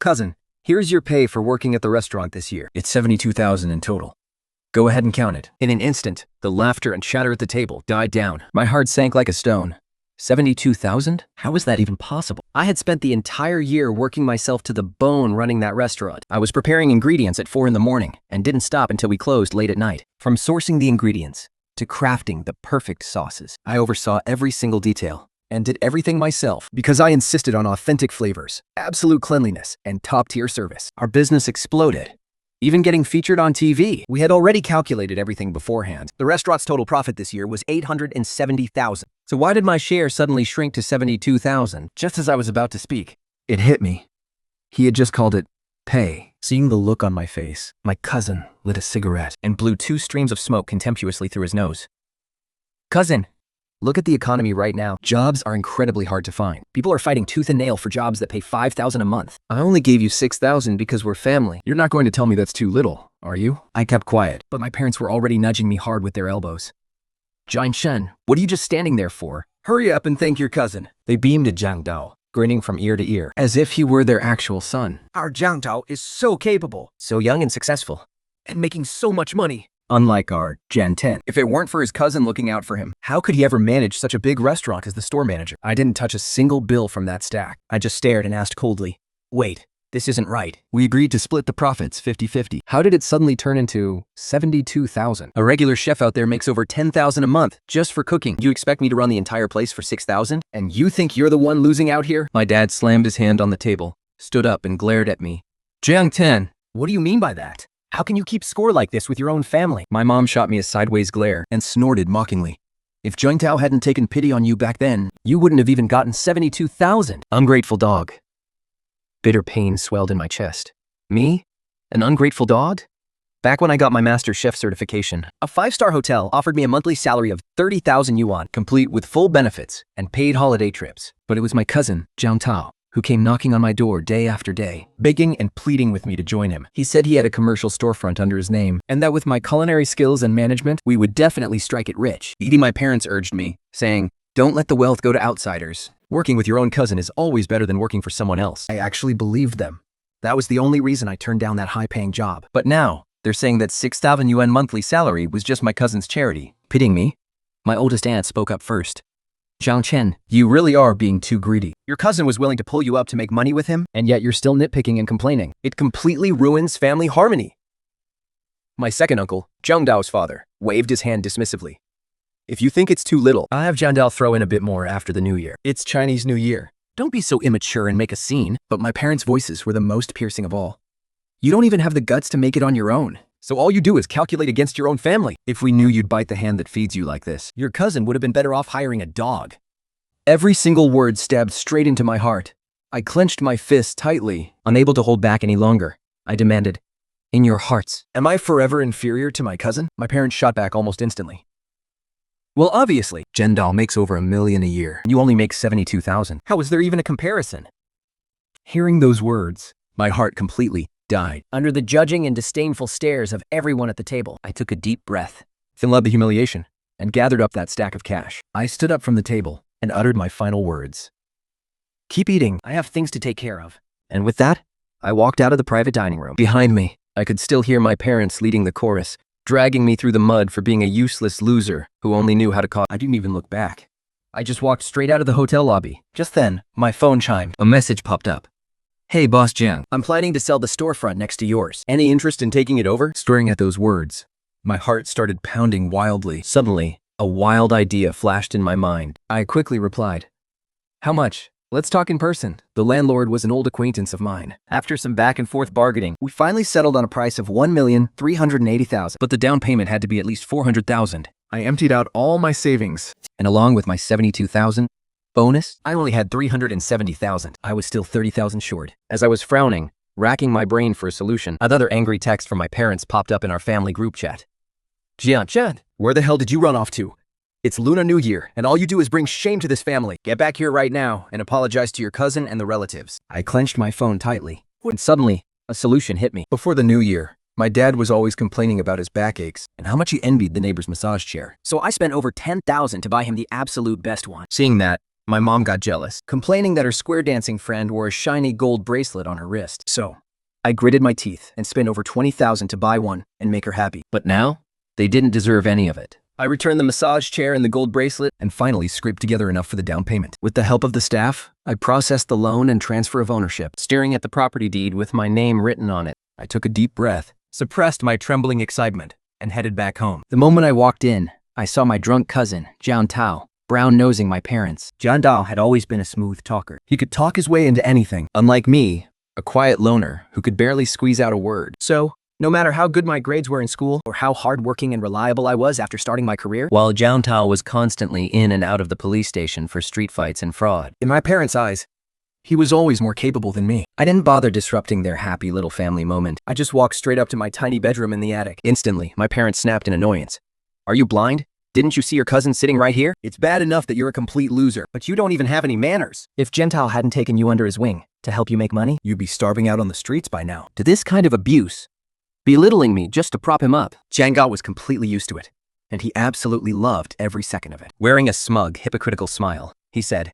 Cousin, here's your pay for working at the restaurant this year. It's $72,000 in total. Go ahead and count it. In an instant, the laughter and chatter at the table died down. My heart sank like a stone. 72,000? How is that even possible? I had spent the entire year working myself to the bone running that restaurant. I was preparing ingredients at 4 in the morning and didn't stop until we closed late at night. From sourcing the ingredients to crafting the perfect sauces, I oversaw every single detail and did everything myself because I insisted on authentic flavors, absolute cleanliness, and top-tier service. Our business exploded, even getting featured on TV. We had already calculated everything beforehand. The restaurant's total profit this year was $870,000. So why did my share suddenly shrink to $72,000 just as I was about to speak? It hit me. He had just called it pay. Seeing the look on my face, my cousin lit a cigarette and blew 2 streams of smoke contemptuously through his nose. Cousin, look at the economy right now. Jobs are incredibly hard to find. People are fighting tooth and nail for jobs that pay $5,000 a month. I only gave you $6,000 because we're family. You're not going to tell me that's too little, are you? I kept quiet, but my parents were already nudging me hard with their elbows. Jiang Shen, what are you just standing there for? Hurry up and thank your cousin. They beamed at Jiang Dao, grinning from ear to ear, as if he were their actual son. Our Jiang Dao is so capable, so young and successful, and making so much money. Unlike our Jian Ten. If it weren't for his cousin looking out for him, how could he ever manage such a big restaurant as the store manager? I didn't touch a single bill from that stack. I just stared and asked coldly, wait, this isn't right. We agreed to split the profits 50-50. How did it suddenly turn into $72,000? A regular chef out there makes over $10,000 a month just for cooking. You expect me to run the entire place for $6,000? And you think you're the one losing out here? My dad slammed his hand on the table, stood up and glared at me. Jiang Ten, what do you mean by that? How can you keep score like this with your own family? My mom shot me a sideways glare and snorted mockingly. If Jiang Tao hadn't taken pity on you back then, you wouldn't have even gotten $72,000. Ungrateful dog. Bitter pain swelled in my chest. Me? An ungrateful dog? Back when I got my master chef certification, a 5-star hotel offered me a monthly salary of 30,000 yuan, complete with full benefits and paid holiday trips. But it was my cousin, Jiang Tao, who came knocking on my door day after day, begging and pleading with me to join him. He said he had a commercial storefront under his name, and that with my culinary skills and management, we would definitely strike it rich. Even my parents urged me, saying, don't let the wealth go to outsiders. Working with your own cousin is always better than working for someone else. I actually believed them. That was the only reason I turned down that high-paying job. But now, they're saying that 6,000 yuan monthly salary was just my cousin's charity. Pitying me? My oldest aunt spoke up first. Jiang Chen, you really are being too greedy. Your cousin was willing to pull you up to make money with him, and yet you're still nitpicking and complaining. It completely ruins family harmony. My second uncle, Jiang Dao's father, waved his hand dismissively. If you think it's too little, I'll have Jiang Dao throw in a bit more after the new year. It's Chinese New Year. Don't be so immature and make a scene. But my parents' voices were the most piercing of all. You don't even have the guts to make it on your own. So all you do is calculate against your own family. If we knew you'd bite the hand that feeds you like this, your cousin would have been better off hiring a dog. Every single word stabbed straight into my heart. I clenched my fists tightly, unable to hold back any longer. I demanded, in your hearts, am I forever inferior to my cousin? My parents shot back almost instantly. Well, obviously, Jiang Dao makes over $1 million a year, and you only make 72,000. How is there even a comparison? Hearing those words, my heart completely died. Under the judging and disdainful stares of everyone at the table, I took a deep breath, filled the humiliation, and gathered up that stack of cash. I stood up from the table and uttered my final words. Keep eating, I have things to take care of. And with that, I walked out of the private dining room. Behind me, I could still hear my parents leading the chorus, dragging me through the mud for being a useless loser who only knew how to call. I didn't even look back. I just walked straight out of the hotel lobby. Just then, my phone chimed. A message popped up. Hey, Boss Jiang, I'm planning to sell the storefront next to yours. Any interest in taking it over? Staring at those words, my heart started pounding wildly. Suddenly, a wild idea flashed in my mind. I quickly replied, how much? Let's talk in person. The landlord was an old acquaintance of mine. After some back and forth bargaining, we finally settled on a price of $1,380,000. But the down payment had to be at least $400,000. I emptied out all my savings. And along with my $72,000 bonus, I only had $370,000. I was still $30,000 short. As I was frowning, racking my brain for a solution, another angry text from my parents popped up in our family group chat. Jiang Chen, where the hell did you run off to? It's Lunar New Year, and all you do is bring shame to this family. Get back here right now and apologize to your cousin and the relatives. I clenched my phone tightly, and suddenly, a solution hit me. Before the new year, my dad was always complaining about his backaches and how much he envied the neighbor's massage chair. So I spent over $10,000 to buy him the absolute best one. Seeing that, My mom got jealous, complaining that her square dancing friend wore a shiny gold bracelet on her wrist. So, I gritted my teeth and spent over $20,000 to buy one and make her happy. But now, they didn't deserve any of it. I returned the massage chair and the gold bracelet and finally scraped together enough for the down payment. With the help of the staff, I processed the loan and transfer of ownership. Staring at the property deed with my name written on it, I took a deep breath, suppressed my trembling excitement, and headed back home. The moment I walked in, I saw my drunk cousin, Jian Tao, brown-nosing my parents. Jian Tao had always been a smooth talker. He could talk his way into anything, unlike me, a quiet loner who could barely squeeze out a word. So, no matter how good my grades were in school or how hardworking and reliable I was after starting my career, while Jian Tao was constantly in and out of the police station for street fights and fraud, in my parents' eyes, he was always more capable than me. I didn't bother disrupting their happy little family moment. I just walked straight up to my tiny bedroom in the attic. Instantly, my parents snapped in annoyance. "Are you blind? Didn't you see your cousin sitting right here? It's bad enough that you're a complete loser, but you don't even have any manners. If Jian Tao hadn't taken you under his wing to help you make money, you'd be starving out on the streets by now." To this kind of abuse, belittling me just to prop him up, Jian Tao was completely used to it, and he absolutely loved every second of it. Wearing a smug, hypocritical smile, he said,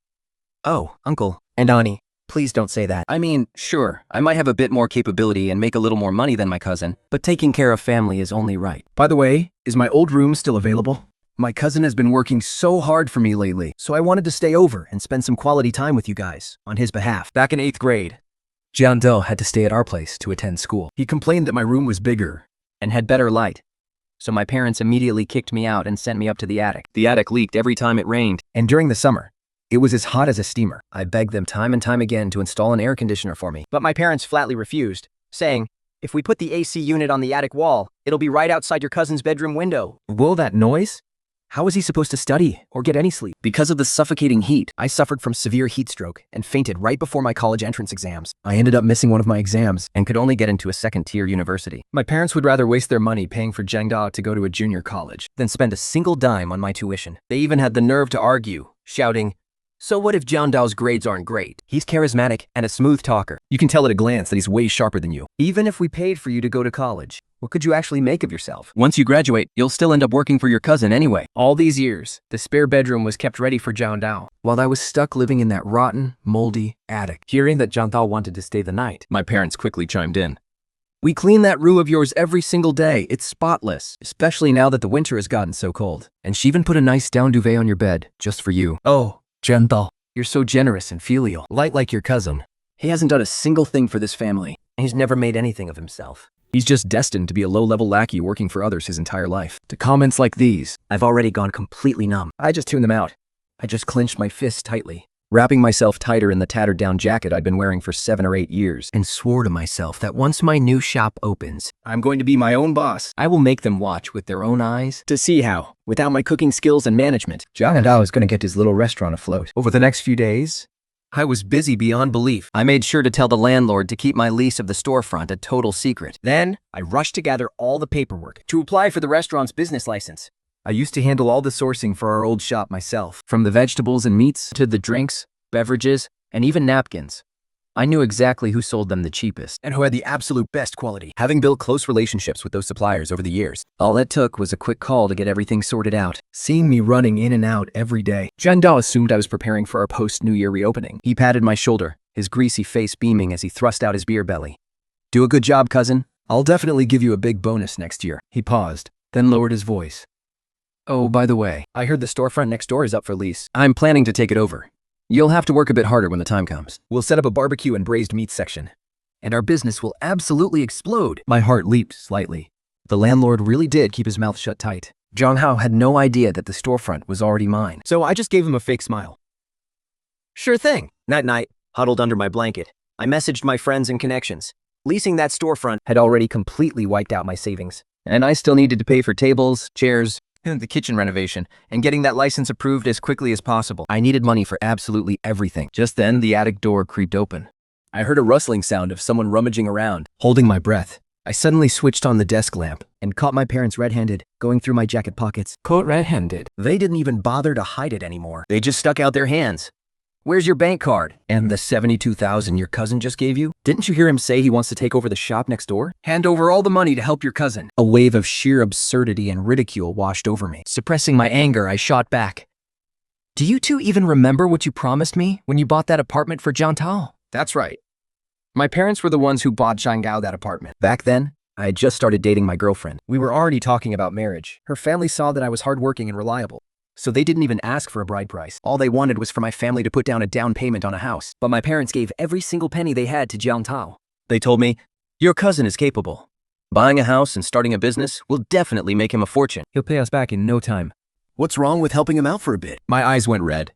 "Oh, uncle and auntie, please don't say that. I mean, sure, I might have a bit more capability and make a little more money than my cousin, but taking care of family is only right. By the way, is my old room still available? My cousin has been working so hard for me lately, so I wanted to stay over and spend some quality time with you guys on his behalf." Back in 8th grade, Jian Tao had to stay at our place to attend school. He complained that my room was bigger and had better light, so my parents immediately kicked me out and sent me up to the attic. The attic leaked every time it rained, and during the summer, it was as hot as a steamer. I begged them time and time again to install an air conditioner for me, but my parents flatly refused, saying, "If we put the AC unit on the attic wall, it'll be right outside your cousin's bedroom window." Whoa, that noise? How was he supposed to study or get any sleep? Because of the suffocating heat, I suffered from severe heat stroke and fainted right before my college entrance exams. I ended up missing one of my exams and could only get into a second-tier university. My parents would rather waste their money paying for Jian Tao to go to a junior college than spend a single dime on my tuition. They even had the nerve to argue, shouting, "So what if Jian Tao's grades aren't great? He's charismatic and a smooth talker. You can tell at a glance that he's way sharper than you. Even if we paid for you to go to college, what could you actually make of yourself? Once you graduate, you'll still end up working for your cousin anyway." All these years, the spare bedroom was kept ready for Jian Tao, while I was stuck living in that rotten, moldy attic. Hearing that Jian Tao wanted to stay the night, my parents quickly chimed in. "We clean that room of yours every single day. It's spotless, especially now that the winter has gotten so cold. And she even put a nice down duvet on your bed, just for you." "Oh, Jian Tao, you're so generous and filial. Light like your cousin. He hasn't done a single thing for this family, and he's never made anything of himself. He's just destined to be a low-level lackey working for others his entire life." To comments like these, I've already gone completely numb. I just tuned them out. I just clenched my fists tightly, wrapping myself tighter in the tattered-down jacket I'd been wearing for 7 or 8 years, and swore to myself that once my new shop opens, I'm going to be my own boss. I will make them watch with their own eyes to see how, without my cooking skills and management, Jian Tao is going to get his little restaurant afloat. Over the next few days, I was busy beyond belief. I made sure to tell the landlord to keep my lease of the storefront a total secret. Then, I rushed to gather all the paperwork to apply for the restaurant's business license. I used to handle all the sourcing for our old shop myself, from the vegetables and meats to the drinks, beverages, and even napkins. I knew exactly who sold them the cheapest and who had the absolute best quality, having built close relationships with those suppliers over the years. All it took was a quick call to get everything sorted out. Seeing me running in and out every day, Jian Tao assumed I was preparing for our post-New Year reopening. He patted my shoulder, his greasy face beaming as he thrust out his beer belly. "Do a good job, cousin. I'll definitely give you a big bonus next year." He paused, then lowered his voice. "Oh, by the way, I heard the storefront next door is up for lease. I'm planning to take it over. You'll have to work a bit harder when the time comes. We'll set up a barbecue and braised meat section, and our business will absolutely explode." My heart leaped slightly. The landlord really did keep his mouth shut tight. Jian Tao had no idea that the storefront was already mine, so I just gave him a fake smile. "Sure thing." That night, huddled under my blanket, I messaged my friends and connections. Leasing that storefront had already completely wiped out my savings, and I still needed to pay for tables, chairs, and the kitchen renovation, and getting that license approved as quickly as possible. I needed money for absolutely everything. Just then, the attic door creaked open. I heard a rustling sound of someone rummaging around. Holding my breath, I suddenly switched on the desk lamp and caught my parents red-handed, going through my jacket pockets. Caught red-handed? They didn't even bother to hide it anymore. They just stuck out their hands. "Where's your bank card? And the $72,000 your cousin just gave you? Didn't you hear him say he wants to take over the shop next door? Hand over all the money to help your cousin." A wave of sheer absurdity and ridicule washed over me. Suppressing my anger, I shot back. Do you two even remember what you promised me when you bought that apartment for Jiangtao? That's right. My parents were the ones who bought Jianggao that apartment. Back then, I had just started dating my girlfriend. We were already talking about marriage. Her family saw that I was hardworking and reliable, so they didn't even ask for a bride price. All they wanted was for my family to put down a down payment on a house. But my parents gave every single penny they had to Jiangtao. They told me, "Your cousin is capable. Buying a house and starting a business will definitely make him a fortune. He'll pay us back in no time." What's wrong with helping him out for a bit? My eyes went red.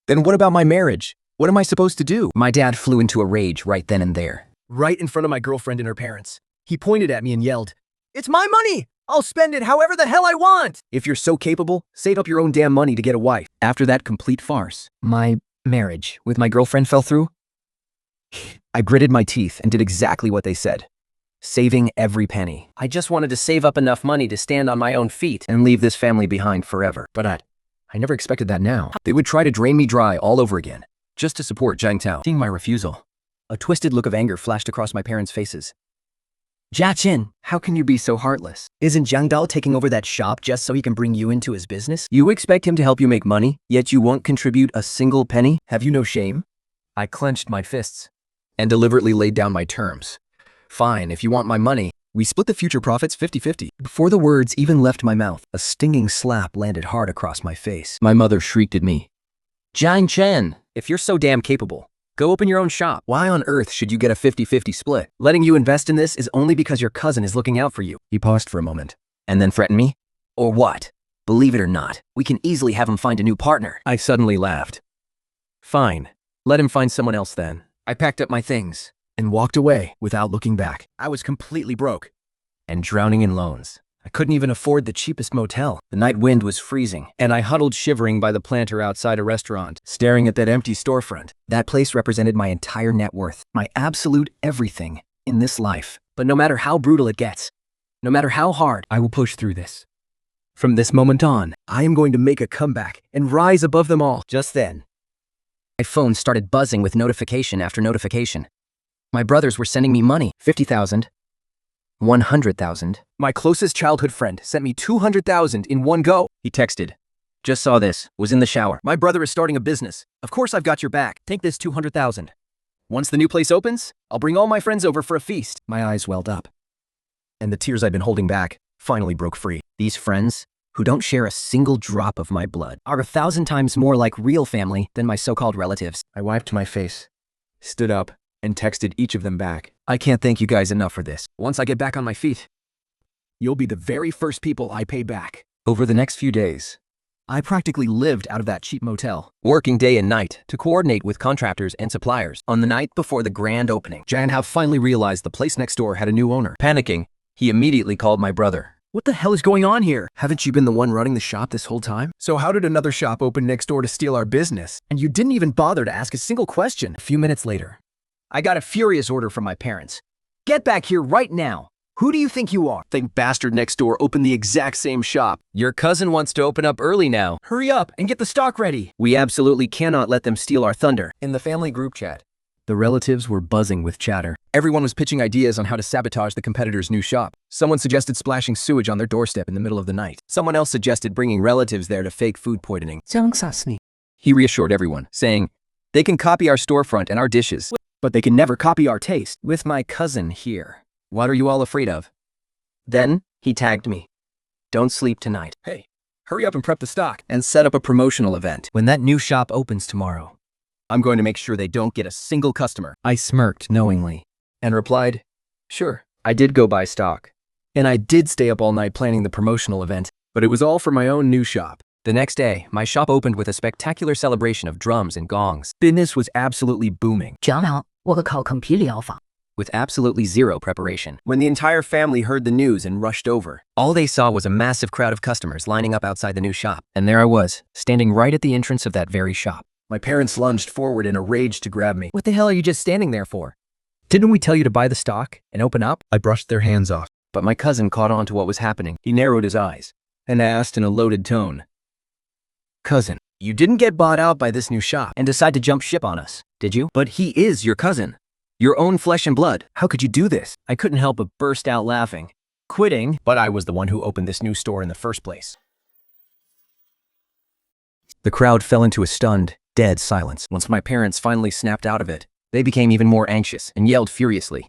Then what about my marriage? What am I supposed to do? My dad flew into a rage right then and there. Right in front of my girlfriend and her parents. He pointed at me and yelled, "It's my money! I'll spend it however the hell I want! If you're so capable, save up your own damn money to get a wife." After that complete farce, my marriage with my girlfriend fell through. I gritted my teeth and did exactly what they said. Saving every penny. I just wanted to save up enough money to stand on my own feet and leave this family behind forever. But I never expected that now. They would try to drain me dry all over again, just to support Jiang Tao. Seeing my refusal, a twisted look of anger flashed across my parents' faces. "Jia Qin, how can you be so heartless? Isn't Jiang Dao taking over that shop just so he can bring you into his business? You expect him to help you make money, yet you won't contribute a single penny? Have you no shame?" I clenched my fists and deliberately laid down my terms. "Fine, if you want my money, we split the future profits 50-50. Before the words even left my mouth, a stinging slap landed hard across my face. My mother shrieked at me. "Jiang Chen, if you're so damn capable, go open your own shop. Why on earth should you get a 50-50 split? Letting you invest in this is only because your cousin is looking out for you." He paused for a moment, and then threatened me. "Or what? Believe it or not, we can easily have him find a new partner." I suddenly laughed. "Fine, let him find someone else then." I packed up my things and walked away without looking back. I was completely broke and drowning in loans. I couldn't even afford the cheapest motel. The night wind was freezing, and I huddled shivering by the planter outside a restaurant, staring at that empty storefront. That place represented my entire net worth, my absolute everything in this life. But no matter how brutal it gets, no matter how hard, I will push through this. From this moment on, I am going to make a comeback and rise above them all. Just then, my phone started buzzing with notification after notification. My brothers were sending me money. 50,000. 100,000. My closest childhood friend sent me 200,000 in one go. He texted, "Just saw this, was in the shower. My brother is starting a business. Of course I've got your back. Take this 200,000. Once the new place opens, I'll bring all my friends over for a feast." My eyes welled up, and the tears I'd been holding back finally broke free. These friends, who don't share a single drop of my blood, are 1,000 times more like real family than my so-called relatives. I wiped my face, stood up, and texted each of them back. "I can't thank you guys enough for this. Once I get back on my feet, you'll be the very first people I pay back." Over the next few days, I practically lived out of that cheap motel, working day and night to coordinate with contractors and suppliers. On the night before the grand opening, Jian Hao finally realized the place next door had a new owner. Panicking, he immediately called my brother. "What the hell is going on here? Haven't you been the one running the shop this whole time? So how did another shop open next door to steal our business? And you didn't even bother to ask a single question." A few minutes later, I got a furious order from my parents. "Get back here right now. Who do you think you are?" "The bastard next door opened the exact same shop. Your cousin wants to open up early now. Hurry up and get the stock ready. We absolutely cannot let them steal our thunder." In the family group chat, the relatives were buzzing with chatter. Everyone was pitching ideas on how to sabotage the competitor's new shop. Someone suggested splashing sewage on their doorstep in the middle of the night. Someone else suggested bringing relatives there to fake food poisoning. He reassured everyone, saying, "They can copy our storefront and our dishes, but they can never copy our taste. With my cousin here, what are you all afraid of?" Then he tagged me. "Don't sleep tonight. Hey, hurry up and prep the stock and set up a promotional event. When that new shop opens tomorrow, I'm going to make sure they don't get a single customer." I smirked knowingly and replied, "Sure." I did go buy stock, and I did stay up all night planning the promotional event, but it was all for my own new shop. The next day, my shop opened with a spectacular celebration of drums and gongs. Business was absolutely booming, 讲了我个靠啃皮疗法。 with absolutely zero preparation. When the entire family heard the news and rushed over, all they saw was a massive crowd of customers lining up outside the new shop. And there I was, standing right at the entrance of that very shop. My parents lunged forward in a rage to grab me. "What the hell are you just standing there for? Didn't we tell you to buy the stock and open up?" I brushed their hands off. But my cousin caught on to what was happening. He narrowed his eyes and asked in a loaded tone, "Cousin, you didn't get bought out by this new shop and decide to jump ship on us, did you? But he is your cousin. Your own flesh and blood. How could you do this?" I couldn't help but burst out laughing, quitting, but I was the one who opened this new store in the first place. The crowd fell into a stunned, dead silence. Once my parents finally snapped out of it, they became even more anxious and yelled furiously.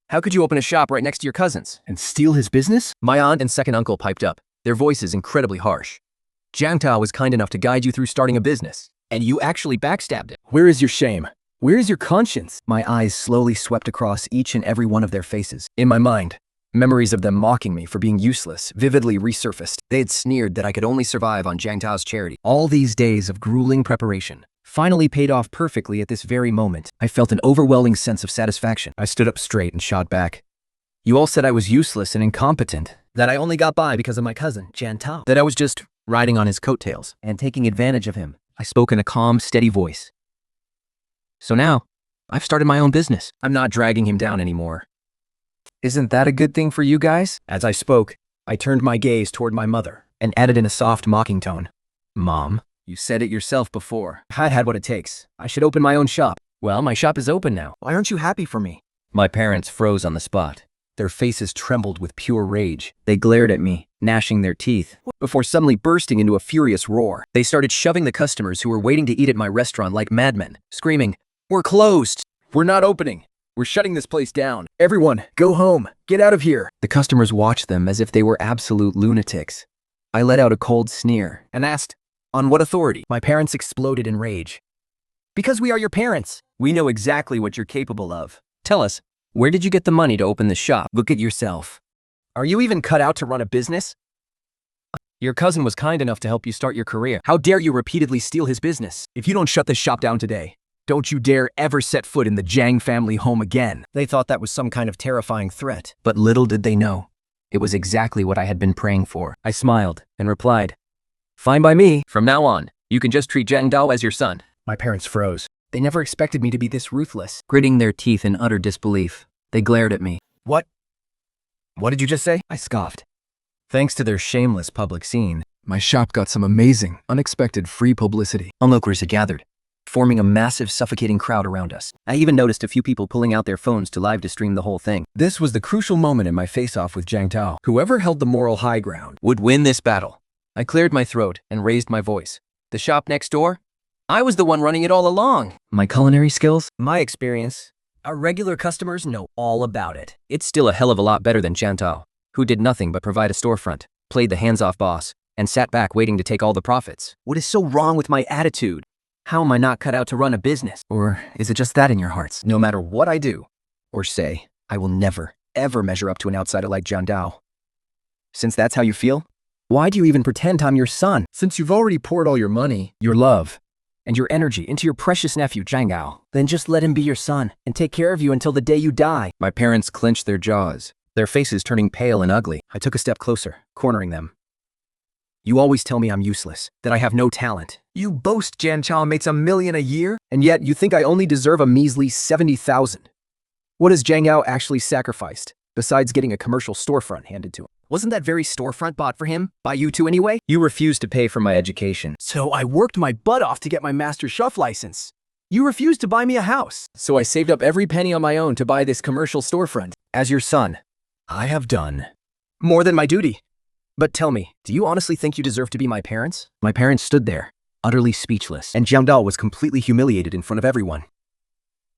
How could you open a shop right next to your cousin's and steal his business? My aunt and second uncle piped up, their voices incredibly harsh. Jiang Tao was kind enough to guide you through starting a business, and you actually backstabbed it. Where is your shame? Where is your conscience? My eyes slowly swept across each and every one of their faces. In my mind, memories of them mocking me for being useless vividly resurfaced. They had sneered that I could only survive on Jiang Tao's charity. All these days of grueling preparation finally paid off perfectly at this very moment. I felt an overwhelming sense of satisfaction. I stood up straight and shot back. You all said I was useless and incompetent, that I only got by because of my cousin, Jiang Tao, that I was just riding on his coattails and taking advantage of him. I spoke in a calm, steady voice. So now, I've started my own business. I'm not dragging him down anymore. Isn't that a good thing for you guys? As I spoke, I turned my gaze toward my mother and added in a soft, mocking tone. Mom, you said it yourself before. I had what it takes. I should open my own shop. Well, my shop is open now. Why aren't you happy for me? My parents froze on the spot. Their faces trembled with pure rage. They glared at me, gnashing their teeth, before suddenly bursting into a furious roar. They started shoving the customers who were waiting to eat at my restaurant like madmen, screaming, "We're closed! We're not opening! We're shutting this place down! Everyone, go home! Get out of here!" The customers watched them as if they were absolute lunatics. I let out a cold sneer and asked, "On what authority?" My parents exploded in rage. "Because we are your parents. We know exactly what you're capable of. Tell us, where did you get the money to open the shop? Look at yourself. Are you even cut out to run a business? Your cousin was kind enough to help you start your career. How dare you repeatedly steal his business? If you don't shut this shop down today, don't you dare ever set foot in the Jiang family home again." They thought that was some kind of terrifying threat. But little did they know, it was exactly what I had been praying for. I smiled and replied, "Fine by me. From now on, you can just treat Jiang Dao as your son." My parents froze. They never expected me to be this ruthless. Gritting their teeth in utter disbelief, they glared at me. What did you just say?" I scoffed. Thanks to their shameless public scene, my shop got some amazing, unexpected free publicity. Onlookers had gathered, forming a massive, suffocating crowd around us. I even noticed a few people pulling out their phones to live to stream the whole thing. This was the crucial moment in my face-off with Jiang Tao. Whoever held the moral high ground would win this battle. I cleared my throat and raised my voice. The shop next door? I was the one running it all along. My culinary skills? My experience. Our regular customers know all about it. It's still a hell of a lot better than Jiang Tao, who did nothing but provide a storefront, played the hands-off boss, and sat back waiting to take all the profits. What is so wrong with my attitude? How am I not cut out to run a business? Or is it just that in your hearts? No matter what I do or say, I will never, ever measure up to an outsider like Jiang Dao. Since that's how you feel, why do you even pretend I'm your son? Since you've already poured all your money, your love, and your energy into your precious nephew, Jiang Dao, then just let him be your son and take care of you until the day you die. My parents clenched their jaws, their faces turning pale and ugly. I took a step closer, cornering them. You always tell me I'm useless, that I have no talent. You boast Jiang Tao makes $1 million a year, and yet you think I only deserve a measly 70,000. What has Jiang Dao actually sacrificed, besides getting a commercial storefront handed to him? Wasn't that very storefront bought for him, by you two anyway? You refused to pay for my education. So I worked my butt off to get my master chef license. You refused to buy me a house. So I saved up every penny on my own to buy this commercial storefront. As your son, I have done more than my duty. But tell me, do you honestly think you deserve to be my parents? My parents stood there, utterly speechless, and Jiang Dao was completely humiliated in front of everyone.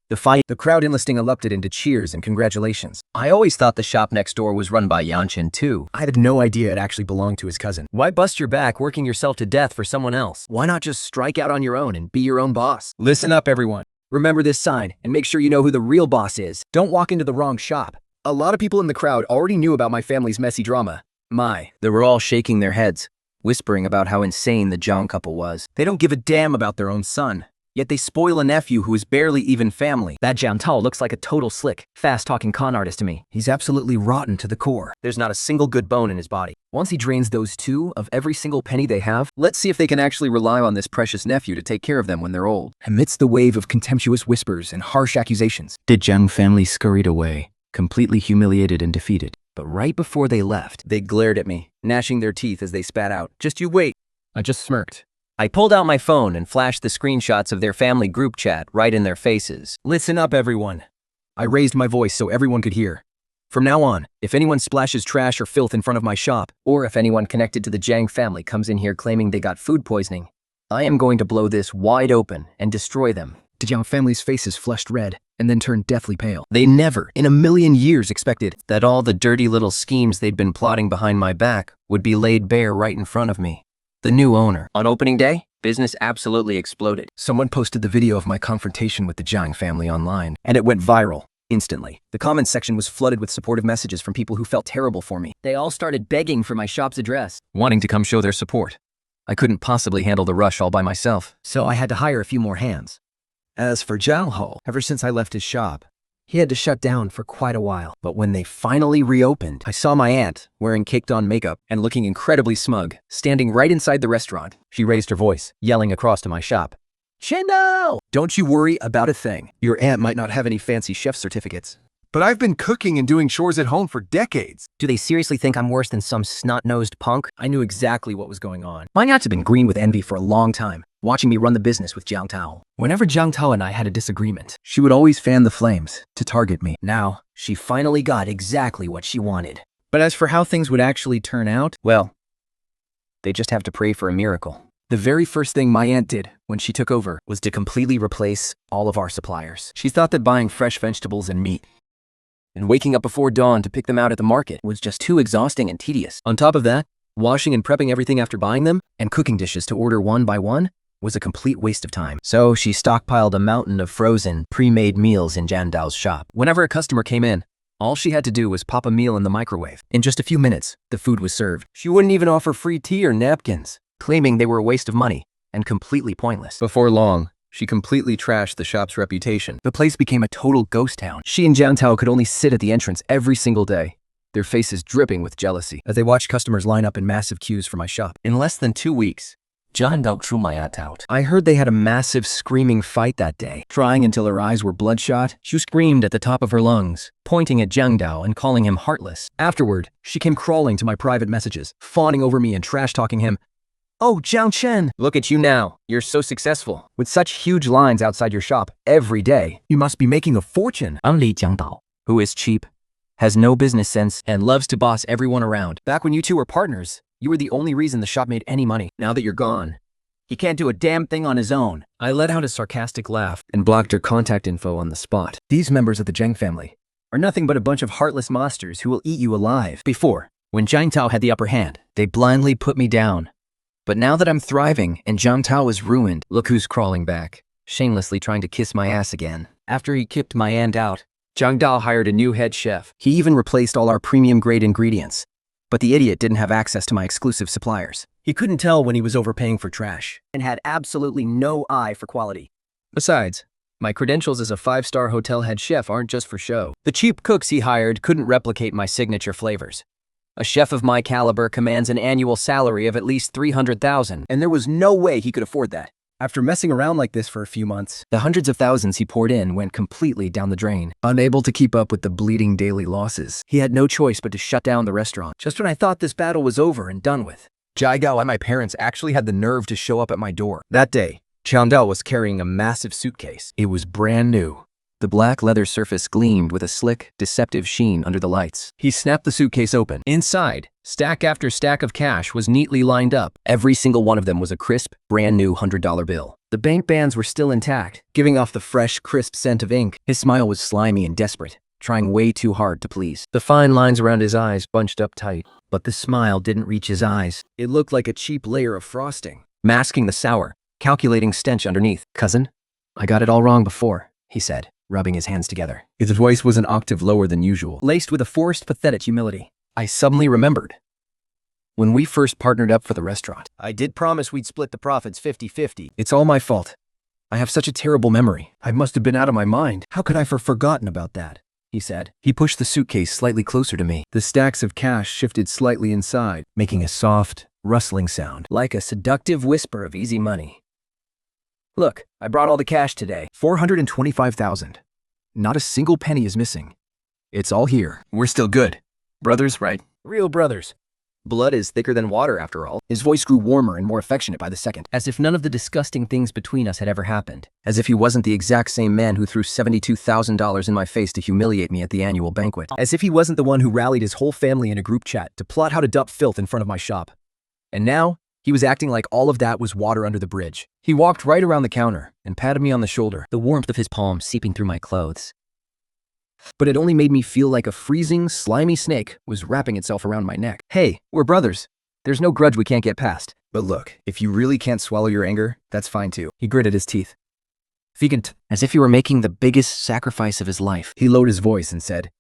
The crowd enlisting erupted into cheers and congratulations. I always thought the shop next door was run by Yanchen too. I had no idea it actually belonged to his cousin. Why bust your back working yourself to death for someone else? Why not just strike out on your own and be your own boss? Listen up, everyone. Remember this sign and make sure you know who the real boss is. Don't walk into the wrong shop. A lot of people in the crowd already knew about my family's messy drama. They were all shaking their heads, whispering about how insane the Zhang couple was. They don't give a damn about their own son. Yet they spoil a nephew who is barely even family. That Jiang Tao looks like a total slick, fast-talking con artist to me. He's absolutely rotten to the core. There's not a single good bone in his body. Once he drains those two of every single penny they have, let's see if they can actually rely on this precious nephew to take care of them when they're old. Amidst the wave of contemptuous whispers and harsh accusations, the Zhang family scurried away, completely humiliated and defeated. But right before they left, they glared at me, gnashing their teeth as they spat out, "Just you wait." I just smirked. I pulled out my phone and flashed the screenshots of their family group chat right in their faces. Listen up, everyone. I raised my voice so everyone could hear. From now on, if anyone splashes trash or filth in front of my shop, or if anyone connected to the Jiang family comes in here claiming they got food poisoning, I am going to blow this wide open and destroy them. The Jiang family's faces flushed red and then turned deathly pale. They never, in a million years, expected that all the dirty little schemes they'd been plotting behind my back would be laid bare right in front of me. The new owner. On opening day, business absolutely exploded. Someone posted the video of my confrontation with the Jiang family online, and it went viral instantly. The comments section was flooded with supportive messages from people who felt terrible for me, They all started begging for my shop's address, wanting to come show their support. I couldn't possibly handle the rush all by myself. so I had to hire a few more hands. As for Zhang Ho, ever since I left his shop, he had to shut down for quite a while. But when they finally reopened, I saw my aunt, wearing caked-on makeup and looking incredibly smug, standing right inside the restaurant. She raised her voice, yelling across to my shop. Chendo! Don't you worry about a thing. Your aunt might not have any fancy chef certificates, But I've been cooking and doing chores at home for decades. do they seriously think I'm worse than some snot-nosed punk? I knew exactly what was going on. My aunt had been green with envy for a long time, watching me run the business with Jiang Tao. Whenever Jiang Tao and I had a disagreement, she would always fan the flames to target me. Now, she finally got exactly what she wanted. But as for how things would actually turn out, well, they just have to pray for a miracle. The very first thing my aunt did when she took over was to completely replace all of our suppliers. She thought that buying fresh vegetables and meat and waking up before dawn to pick them out at the market was just too exhausting and tedious. On top of that, washing and prepping everything after buying them and cooking dishes to order one by one was a complete waste of time. So she stockpiled a mountain of frozen, pre-made meals in Jan Dao's shop. Whenever a customer came in, all she had to do was pop a meal in the microwave. In just a few minutes, the food was served. She wouldn't even offer free tea or napkins, claiming they were a waste of money and completely pointless. Before long, she completely trashed the shop's reputation. The place became a total ghost town. She and Jiang Tao could only sit at the entrance every single day, their faces dripping with jealousy, as they watched customers line up in massive queues for my shop. In less than 2 weeks, John Dao threw my aunt out. I heard they had a massive screaming fight that day. Crying until her eyes were bloodshot, she screamed at the top of her lungs, pointing at Jiang Dao and calling him heartless. Afterward, she came crawling to my private messages, fawning over me and trash-talking him. Oh, Jiang Chen, look at you now. You're so successful. With such huge lines outside your shop every day, you must be making a fortune. I'm Li Jiang Dao. Who is cheap, has no business sense, and loves to boss everyone around. Back when you two were partners, you were the only reason the shop made any money. Now that you're gone, he can't do a damn thing on his own. I let out a sarcastic laugh and blocked her contact info on the spot. These members of the Zheng family are nothing but a bunch of heartless monsters who will eat you alive. Before, when Jiang Tao had the upper hand, they blindly put me down. But now that I'm thriving and Jiang Tao is ruined, look who's crawling back, shamelessly trying to kiss my ass again. After he kicked my aunt out, Jiang Dao hired a new head chef. He even replaced all our premium grade ingredients. But the idiot didn't have access to my exclusive suppliers. He couldn't tell when he was overpaying for trash and had absolutely no eye for quality. Besides, my credentials as a 5-star hotel head chef aren't just for show. The cheap cooks he hired couldn't replicate my signature flavors. A chef of my caliber commands an annual salary of at least $300,000, and there was no way he could afford that. After messing around like this for a few months, the hundreds of thousands he poured in went completely down the drain. Unable to keep up with the bleeding daily losses, he had no choice but to shut down the restaurant. Just when I thought this battle was over and done with, Jai Gao and my parents actually had the nerve to show up at my door. That day, Qiang Dao was carrying a massive suitcase. It was brand new. The black leather surface gleamed with a slick, deceptive sheen under the lights. He snapped the suitcase open. Inside, stack after stack of cash was neatly lined up. Every single one of them was a crisp, brand new $100 bill. The bank bands were still intact, giving off the fresh, crisp scent of ink. His smile was slimy and desperate, trying way too hard to please. The fine lines around his eyes bunched up tight, but the smile didn't reach his eyes. It looked like a cheap layer of frosting, masking the sour, calculating stench underneath. Cousin, I got it all wrong before, he said, rubbing his hands together. His voice was an octave lower than usual, laced with a forced, pathetic humility. I suddenly remembered. When we first partnered up for the restaurant, I did promise we'd split the profits 50-50. It's all my fault. I have such a terrible memory. I must have been out of my mind. How could I have forgotten about that? He said. He pushed the suitcase slightly closer to me. The stacks of cash shifted slightly inside, making a soft, rustling sound, like a seductive whisper of easy money. Look, I brought all the cash today. $425,000. Not a single penny is missing. It's all here. We're still good. Brothers, right? Real brothers. Blood is thicker than water, after all. His voice grew warmer and more affectionate by the second, as if none of the disgusting things between us had ever happened. As if he wasn't the exact same man who threw $72,000 in my face to humiliate me at the annual banquet. As if he wasn't the one who rallied his whole family in a group chat to plot how to dump filth in front of my shop. And now, He was acting like all of that was water under the bridge. He walked right around the counter and patted me on the shoulder, the warmth of his palm seeping through my clothes. but it only made me feel like a freezing, slimy snake was wrapping itself around my neck. Hey, we're brothers. There's no grudge we can't get past. But look, if you really can't swallow your anger, that's fine too. He gritted his teeth. Vegant, As if he were making the biggest sacrifice of his life. he lowered his voice and said,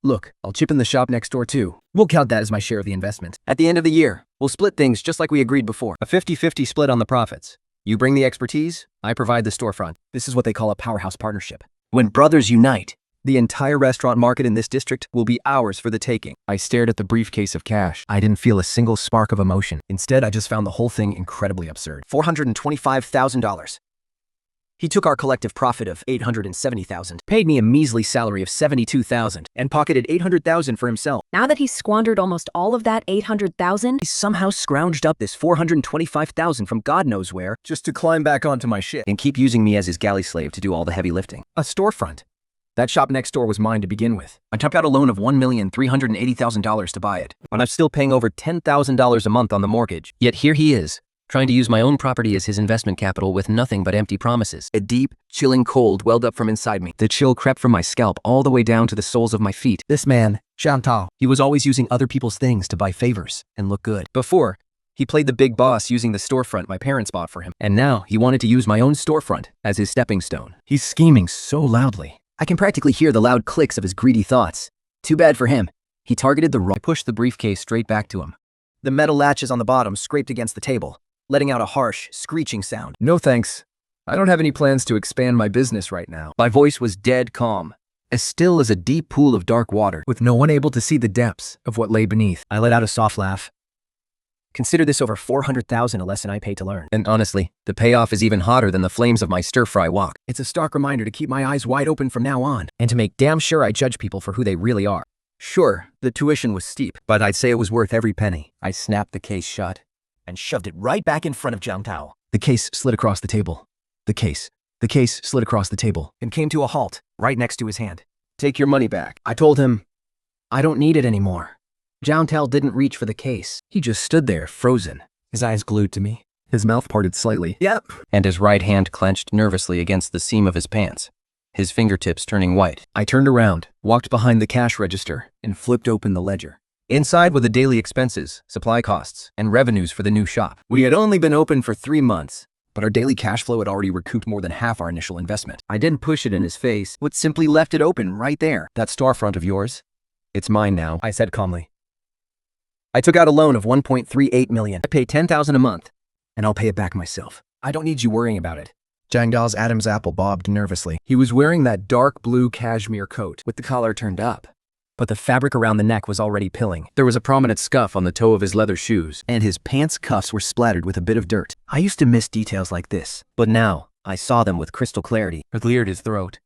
"Look, I'll chip in the shop next door too. We'll count that as my share of the investment. At the end of the year, we'll split things just like we agreed before. A 50-50 split on the profits. You bring the expertise, I provide the storefront. This is what they call a powerhouse partnership. When brothers unite, The entire restaurant market in this district will be ours for the taking." I stared at the briefcase of cash. I didn't feel a single spark of emotion. Instead, I just found the whole thing incredibly absurd. $425,000. He took our collective profit of $870,000, paid me a measly salary of $72,000, and pocketed $800,000 for himself. Now that he's squandered almost all of that 800,000, He somehow scrounged up this $425,000 from God knows where, just to climb back onto my ship and keep using me as his galley slave to do all the heavy lifting. a storefront. That shop next door was mine to begin with. I took out a loan of $1,380,000 to buy it, but I'm still paying over $10,000 a month on the mortgage. Yet here he is, trying to use my own property as his investment capital with nothing but empty promises. A deep, chilling cold welled up from inside me. The chill crept from my scalp all the way down to the soles of my feet. This man, Zhang Tao, he was always using other people's things to buy favors and look good. Before, he played the big boss using the storefront my parents bought for him. And now he wanted to use my own storefront as his stepping stone. He's scheming so loudly. I can practically hear the loud clicks of his greedy thoughts. Too bad for him. He targeted the wrong. I pushed the briefcase straight back to him. The metal latches on the bottom scraped against the table, letting out a harsh, screeching sound. No thanks. I don't have any plans to expand my business right now. My voice was dead calm, as still as a deep pool of dark water, with no one able to see the depths of what lay beneath. I let out a soft laugh. Consider this over $400,000 a lesson I paid to learn. And honestly, the payoff is even hotter than the flames of my stir-fry wok. It's a stark reminder to keep my eyes wide open from now on, and to make damn sure I judge people for who they really are. Sure, the tuition was steep, but I'd say it was worth every penny. I snapped the case shut and shoved it right back in front of Zhang Tao. The case slid across the table. The case slid across the table and came to a halt right next to his hand. "Take your money back." I told him, "I don't need it anymore." Zhang Tao didn't reach for the case. He just stood there, frozen, his eyes glued to me. His mouth parted slightly. "Yep." And his right hand clenched nervously against the seam of his pants, his fingertips turning white. I turned around, walked behind the cash register, and flipped open the ledger. Inside were the daily expenses, supply costs, and revenues for the new shop. We had only been open for 3 months, but our daily cash flow had already recouped more than half our initial investment. I didn't push it in his face, but simply left it open right there. "That storefront of yours, it's mine now," I said calmly. "I took out a loan of $1.38 million. I pay $10,000 a month, and I'll pay it back myself. I don't need you worrying about it." Zhang Dao's Adam's apple bobbed nervously. He was wearing that dark blue cashmere coat with the collar turned up, but the fabric around the neck was already pilling. There was a prominent scuff on the toe of his leather shoes, and his pants cuffs were splattered with a bit of dirt. I used to miss details like this, but now I saw them with crystal clarity. He cleared his throat,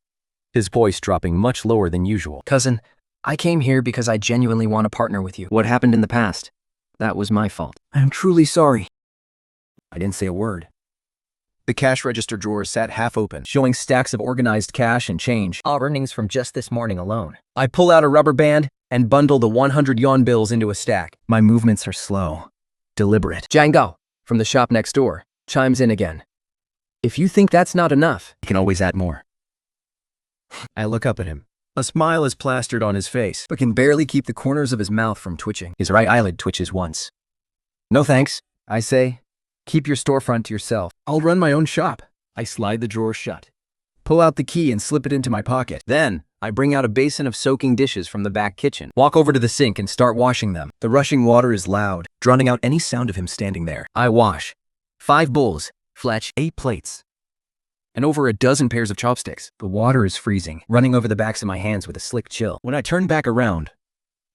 his voice dropping much lower than usual. "Cousin, I came here because I genuinely want to partner with you. What happened in the past, that was my fault. I am truly sorry." I didn't say a word. The cash register drawer sat half open, showing stacks of organized cash and change, all earnings from just this morning alone. I pull out a rubber band and bundle the 100 yuan bills into a stack. My movements are slow, deliberate. Zhang Gao, from the shop next door, chimes in again. "If you think that's not enough, you can always add more." I look up at him. A smile is plastered on his face, but can barely keep the corners of his mouth from twitching. His right eyelid twitches once. "No thanks," I say. "Keep your storefront to yourself. I'll run my own shop." I slide the drawer shut, pull out the key and slip it into my pocket. Then, I bring out a basin of soaking dishes from the back kitchen, walk over to the sink and start washing them. The rushing water is loud, drowning out any sound of him standing there. I wash 5 bowls, Fletch 8 plates, and over a dozen pairs of chopsticks. The water is freezing, running over the backs of my hands with a slick chill. When I turn back around,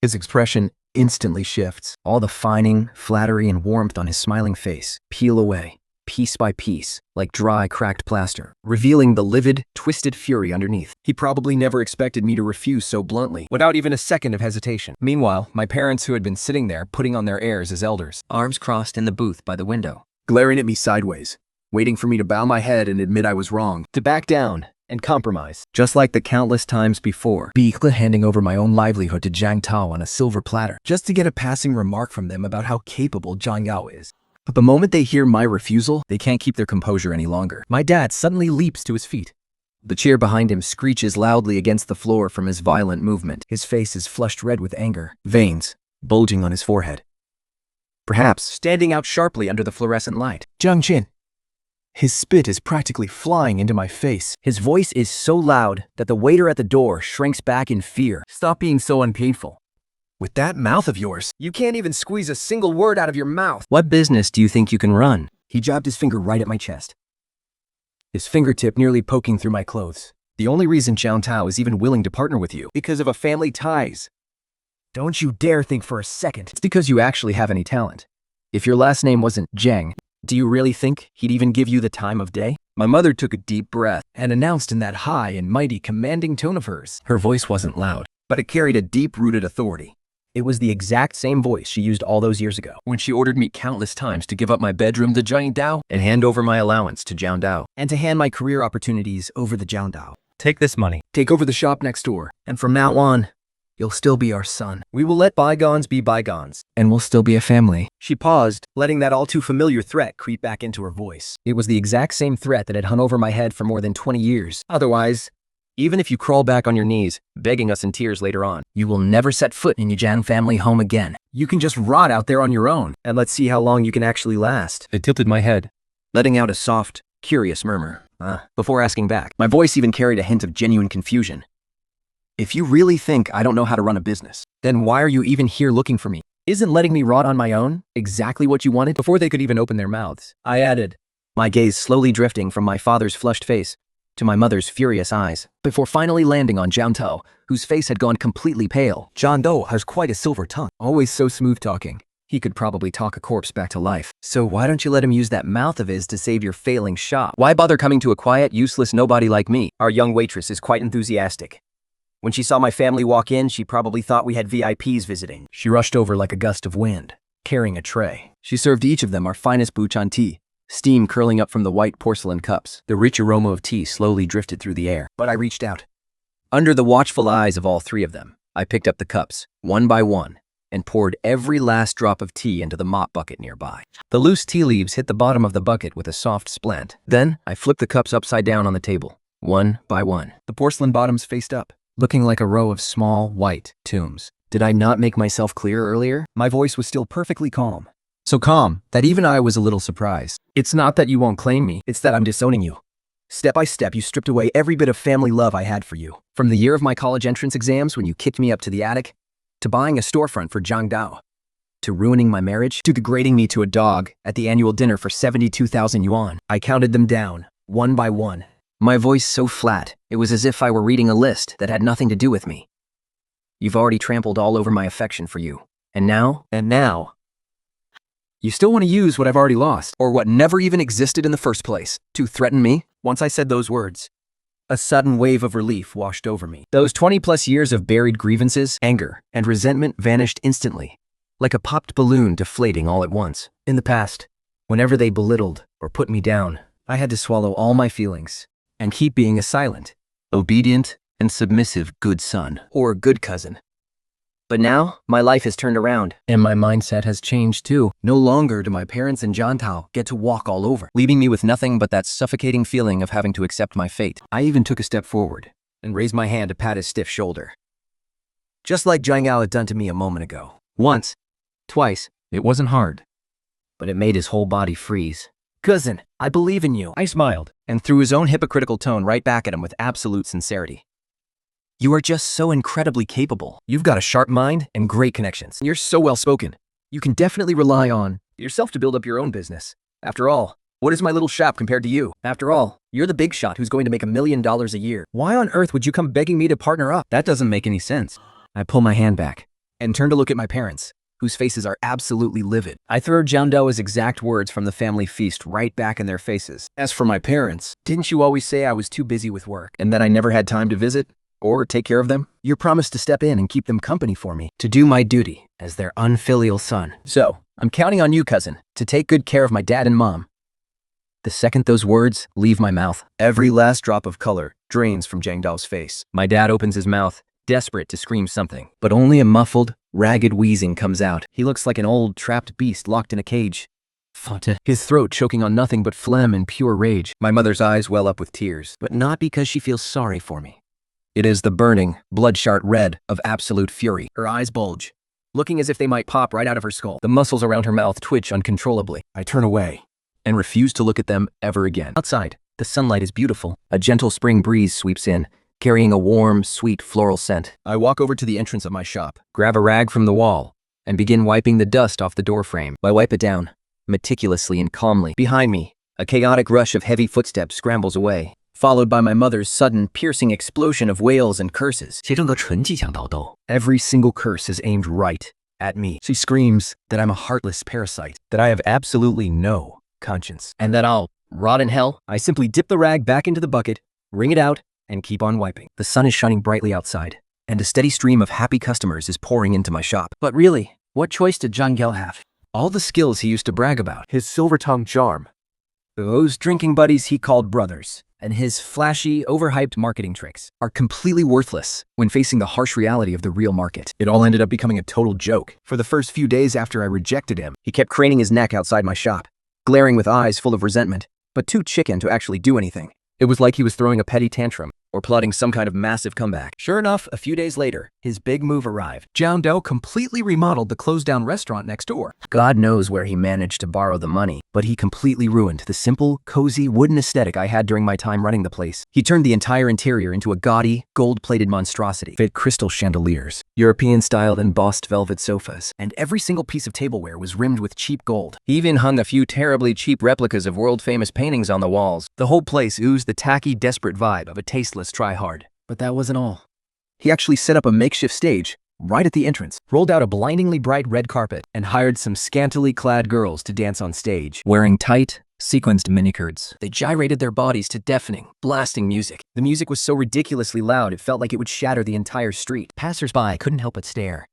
his expression instantly shifts. All the fining, flattery, and warmth on his smiling face peel away, piece by piece, like dry, cracked plaster, revealing the livid, twisted fury underneath. He probably never expected me to refuse so bluntly, without even a second of hesitation. Meanwhile, my parents, who had been sitting there putting on their airs as elders, Arms crossed in the booth by the window. glaring at me sideways, waiting for me to bow my head and admit I was wrong, to back down and compromise, just like the countless times before. Bikla handing over my own livelihood to Zhang Tao on a silver platter, just to get a passing remark from them about how capable Zhang Yao is. But the moment they hear my refusal, they can't keep their composure any longer. My dad suddenly leaps to his feet. The chair behind him screeches loudly against the floor from his violent movement. His face is flushed red with anger, veins bulging on his forehead, perhaps standing out sharply under the fluorescent light. Jiang Qin. His spit is practically flying into my face. His voice is so loud that the waiter at the door shrinks back in fear. Stop being so unpainful. With that mouth of yours, you can't even squeeze a single word out of your mouth. What business do you think you can run? He jabbed his finger right at my chest, his fingertip nearly poking through my clothes. The only reason Jiang Tao is even willing to partner with you, because of a family ties. Don't you dare think for a second it's because you actually have any talent. If your last name wasn't Zheng, do you really think he'd even give you the time of day? My mother took a deep breath and announced in that high and mighty commanding tone of hers. Her voice wasn't loud, but it carried a deep-rooted authority. It was the exact same voice she used all those years ago, when she ordered me countless times to give up my bedroom to Jiang Dao and hand over my allowance to Jiang Dao, and to hand my career opportunities over to Jiang Dao. Take this money, take over the shop next door, and from now on, you'll still be our son. We will let bygones be bygones, and we'll still be a family. She paused, letting that all too familiar threat creep back into her voice. It was the exact same threat that had hung over my head for more than 20 years. Otherwise, even if you crawl back on your knees, begging us in tears later on, you will never set foot in your Jiang family home again. You can just rot out there on your own, and let's see how long you can actually last. I tilted my head, letting out a soft, curious murmur, before asking back. My voice even carried a hint of genuine confusion. If you really think I don't know how to run a business, then why are you even here looking for me? Isn't letting me rot on my own exactly what you wanted? Before they could even open their mouths, I added, my gaze slowly drifting from my father's flushed face to my mother's furious eyes, before finally landing on Jiang Tao, whose face had gone completely pale. Jiang Dou has quite a silver tongue, always so smooth-talking. He could probably talk a corpse back to life. So why don't you let him use that mouth of his to save your failing shop? Why bother coming to a quiet, useless nobody like me? Our young waitress is quite enthusiastic. When she saw my family walk in, she probably thought we had VIPs visiting. She rushed over like a gust of wind, carrying a tray. She served each of them our finest Buchan tea, steam curling up from the white porcelain cups. The rich aroma of tea slowly drifted through the air, but I reached out. Under the watchful eyes of all three of them, I picked up the cups, one by one, and poured every last drop of tea into the mop bucket nearby. The loose tea leaves hit the bottom of the bucket with a soft splint. Then, I flipped the cups upside down on the table, one by one. The porcelain bottoms faced up, looking like a row of small, white tombs. Did I not make myself clear earlier? My voice was still perfectly calm. So calm that even I was a little surprised. It's not that you won't claim me, it's that I'm disowning you. Step by step, you stripped away every bit of family love I had for you. From the year of my college entrance exams when you kicked me up to the attic, to buying a storefront for Jiang Dao, to ruining my marriage, to degrading me to a dog at the annual dinner for 72,000 yuan. I counted them down, one by one. My voice so flat, it was as if I were reading a list that had nothing to do with me. You've already trampled all over my affection for you. And now, you still want to use what I've already lost, or what never even existed in the first place, to threaten me? Once I said those words, a sudden wave of relief washed over me. Those 20-plus years of buried grievances, anger, and resentment vanished instantly, like a popped balloon deflating all at once. In the past, whenever they belittled or put me down, I had to swallow all my feelings and keep being a silent, obedient, and submissive good son or good cousin. But now, my life has turned around, and my mindset has changed too. No longer do my parents and Jiang Tao get to walk all over, leaving me with nothing but that suffocating feeling of having to accept my fate. I even took a step forward and raised my hand to pat his stiff shoulder, just like Jiang Yao had done to me a moment ago. Once, twice. It wasn't hard, but it made his whole body freeze. Cousin, I believe in you. I smiled and threw his own hypocritical tone right back at him with absolute sincerity. You are just so incredibly capable. You've got a sharp mind and great connections. You're so well-spoken. You can definitely rely on yourself to build up your own business. After all, what is my little shop compared to you? After all, you're the big shot who's going to make $1 million a year. Why on earth would you come begging me to partner up? That doesn't make any sense. I pull my hand back and turn to look at my parents, whose faces are absolutely livid. I throw Jiang Dou's exact words from the family feast right back in their faces. As for my parents, didn't you always say I was too busy with work and that I never had time to visit or take care of them? Your promise to step in and keep them company for me, to do my duty as their unfilial son. So, I'm counting on you, cousin, to take good care of my dad and mom. The second those words leave my mouth, every last drop of color drains from Jiang Dao's face. My dad opens his mouth, desperate to scream something, but only a muffled, ragged wheezing comes out. He looks like an old, trapped beast locked in a cage, Fante. his throat choking on nothing but phlegm and pure rage. My mother's eyes well up with tears, But not because she feels sorry for me. it is the burning, bloodshot red of absolute fury. Her eyes bulge, looking as if they might pop right out of her skull. The muscles around her mouth twitch uncontrollably. I turn away. And refuse to look at them ever again. Outside, the sunlight is beautiful. A gentle spring breeze sweeps in, carrying a warm, sweet floral scent. I walk over to the entrance of my shop. Grab a rag from the wall and begin wiping the dust off the doorframe. I wipe it down, meticulously and calmly. Behind me, a chaotic rush of heavy footsteps scrambles away, followed by my mother's sudden, piercing explosion of wails and curses. 其中的纯技想捣斗。 Every single curse is aimed right at me. She screams that I'm a heartless parasite, that I have absolutely no conscience, and that I'll rot in hell. I simply dip the rag back into the bucket, wring it out, and keep on wiping. The sun is shining brightly outside, and a steady stream of happy customers is pouring into my shop. But really, what choice did John Gell have? All the skills he used to brag about, His silver-tongued charm. those drinking buddies he called brothers, and his flashy, overhyped marketing tricks are completely worthless when facing the harsh reality of the real market. It all ended up becoming a total joke. For the first few days after I rejected him, he kept craning his neck outside my shop, glaring with eyes full of resentment, but too chicken to actually do anything. It was like he was throwing a petty tantrum or plotting some kind of massive comeback. Sure enough, a few days later, his big move arrived. John Doe completely remodeled the closed-down restaurant next door. God knows where he managed to borrow the money, but he completely ruined the simple, cozy, wooden aesthetic I had during my time running the place. He turned the entire interior into a gaudy, gold-plated monstrosity, fit crystal chandeliers, European-styled embossed velvet sofas, and every single piece of tableware was rimmed with cheap gold. He even hung a few terribly cheap replicas of world-famous paintings on the walls. The whole place oozed the tacky, desperate vibe of a tasteless try-hard. But that wasn't all. He actually set up a makeshift stage right at the entrance, rolled out a blindingly bright red carpet, and hired some scantily clad girls to dance on stage, wearing tight, sequenced minikirts. They gyrated their bodies to deafening, blasting music. The music was so ridiculously loud it felt like it would shatter the entire street. Passers-by couldn't help but stare.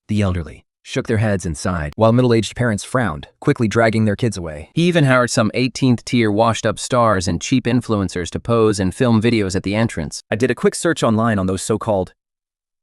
The elderly shook their heads and sighed, while middle-aged parents frowned, quickly dragging their kids away. He even hired some 18th-tier washed-up stars and cheap influencers to pose and film videos at the entrance. I did a quick search online on those so-called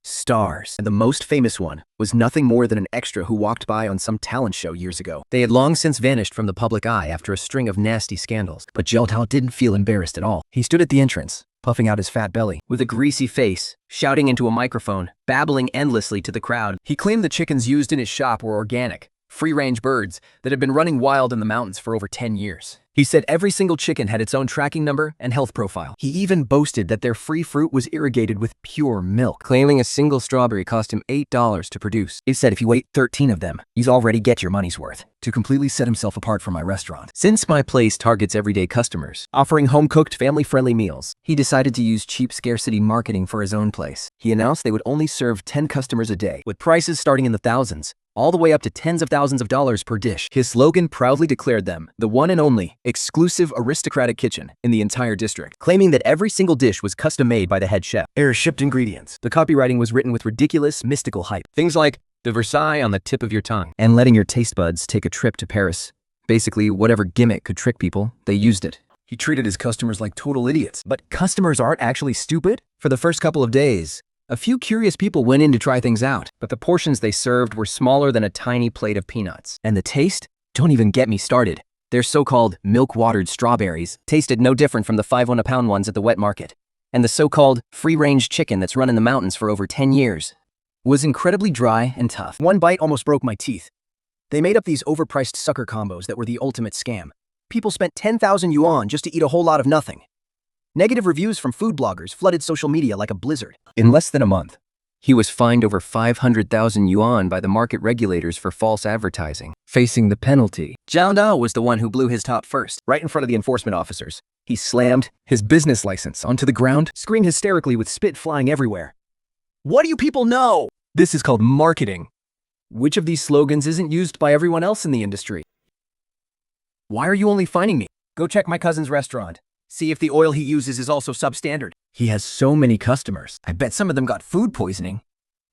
stars, and the most famous one was nothing more than an extra who walked by on some talent show years ago. They had long since vanished from the public eye after a string of nasty scandals, but Jiao didn't feel embarrassed at all. He stood at the entrance, puffing out his fat belly, with a greasy face, shouting into a microphone, babbling endlessly to the crowd. He claimed the chickens used in his shop were organic, free-range birds that had been running wild in the mountains for over 10 years. He said every single chicken had its own tracking number and health profile. He even boasted that their free fruit was irrigated with pure milk, claiming a single strawberry cost him $8 to produce. He said if you ate 13 of them, you'd already get your money's worth, to completely set himself apart from my restaurant. Since my place targets everyday customers, offering home-cooked, family-friendly meals, he decided to use cheap scarcity marketing for his own place. He announced they would only serve 10 customers a day, with prices starting in the thousands, all the way up to tens of thousands of dollars per dish. His slogan proudly declared them the one and only exclusive aristocratic kitchen in the entire district, claiming that every single dish was custom-made by the head chef. Air-shipped ingredients. The copywriting was written with ridiculous, mystical hype. Things like the Versailles on the tip of your tongue, and letting your taste buds take a trip to Paris. Basically, whatever gimmick could trick people, they used it. He treated his customers like total idiots. But customers aren't actually stupid. For the first couple of days, a few curious people went in to try things out, but the portions they served were smaller than a tiny plate of peanuts. And the taste? Don't even get me started. Their so-called milk-watered strawberries tasted no different from the 5 on a pound ones at the wet market. And the so-called free-range chicken that's run in the mountains for over 10 years was incredibly dry and tough. One bite almost broke my teeth. They made up these overpriced sucker combos that were the ultimate scam. People spent 10,000 yuan just to eat a whole lot of nothing. Negative reviews from food bloggers flooded social media like a blizzard. In less than a month, he was fined over 500,000 yuan by the market regulators for false advertising, facing the penalty. Zhao Dao was the one who blew his top first, right in front of the enforcement officers. He slammed his business license onto the ground, screamed hysterically with spit flying everywhere. What do you people know? This is called marketing. Which of these slogans isn't used by everyone else in the industry? Why are you only fining me? Go check my cousin's restaurant. See if the oil he uses is also substandard. He has so many customers. I bet some of them got food poisoning.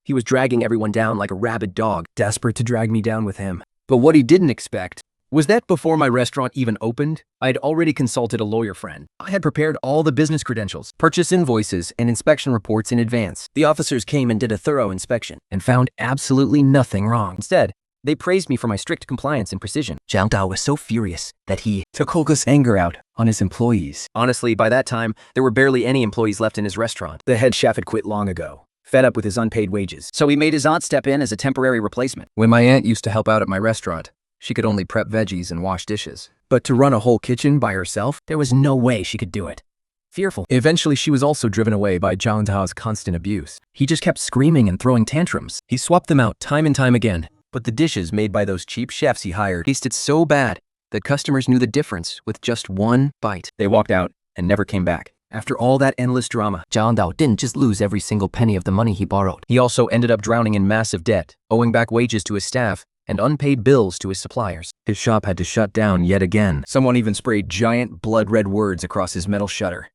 He was dragging everyone down like a rabid dog, desperate to drag me down with him. But what he didn't expect was that before my restaurant even opened, I had already consulted a lawyer friend. I had prepared all the business credentials, purchase invoices, and inspection reports in advance. The officers came and did a thorough inspection and found absolutely nothing wrong. Instead, They praised me for my strict compliance and precision. Zhang Dao was so furious that he took Olga's anger out on his employees. Honestly, by that time, there were barely any employees left in his restaurant. The head chef had quit long ago, fed up with his unpaid wages. So he made his aunt step in as a temporary replacement. When my aunt used to help out at my restaurant, she could only prep veggies and wash dishes. But to run a whole kitchen by herself? There was no way she could do it. Fearful. Eventually, she was also driven away by Zhang Dao's constant abuse. He just kept screaming and throwing tantrums. He swapped them out time and time again, but the dishes made by those cheap chefs he hired tasted so bad that customers knew the difference with just one bite. They walked out and never came back. After all that endless drama, Zhang Dao didn't just lose every single penny of the money he borrowed. he also ended up drowning in massive debt, owing back wages to his staff and unpaid bills to his suppliers. His shop had to shut down yet again. Someone even sprayed giant blood-red words across his metal shutter.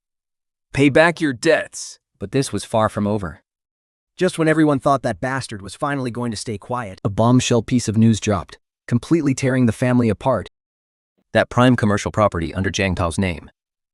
Pay back your debts. But this was far from over. Just when everyone thought that bastard was finally going to stay quiet, A bombshell piece of news dropped, completely tearing the family apart. That prime commercial property under Zhang Dao's name,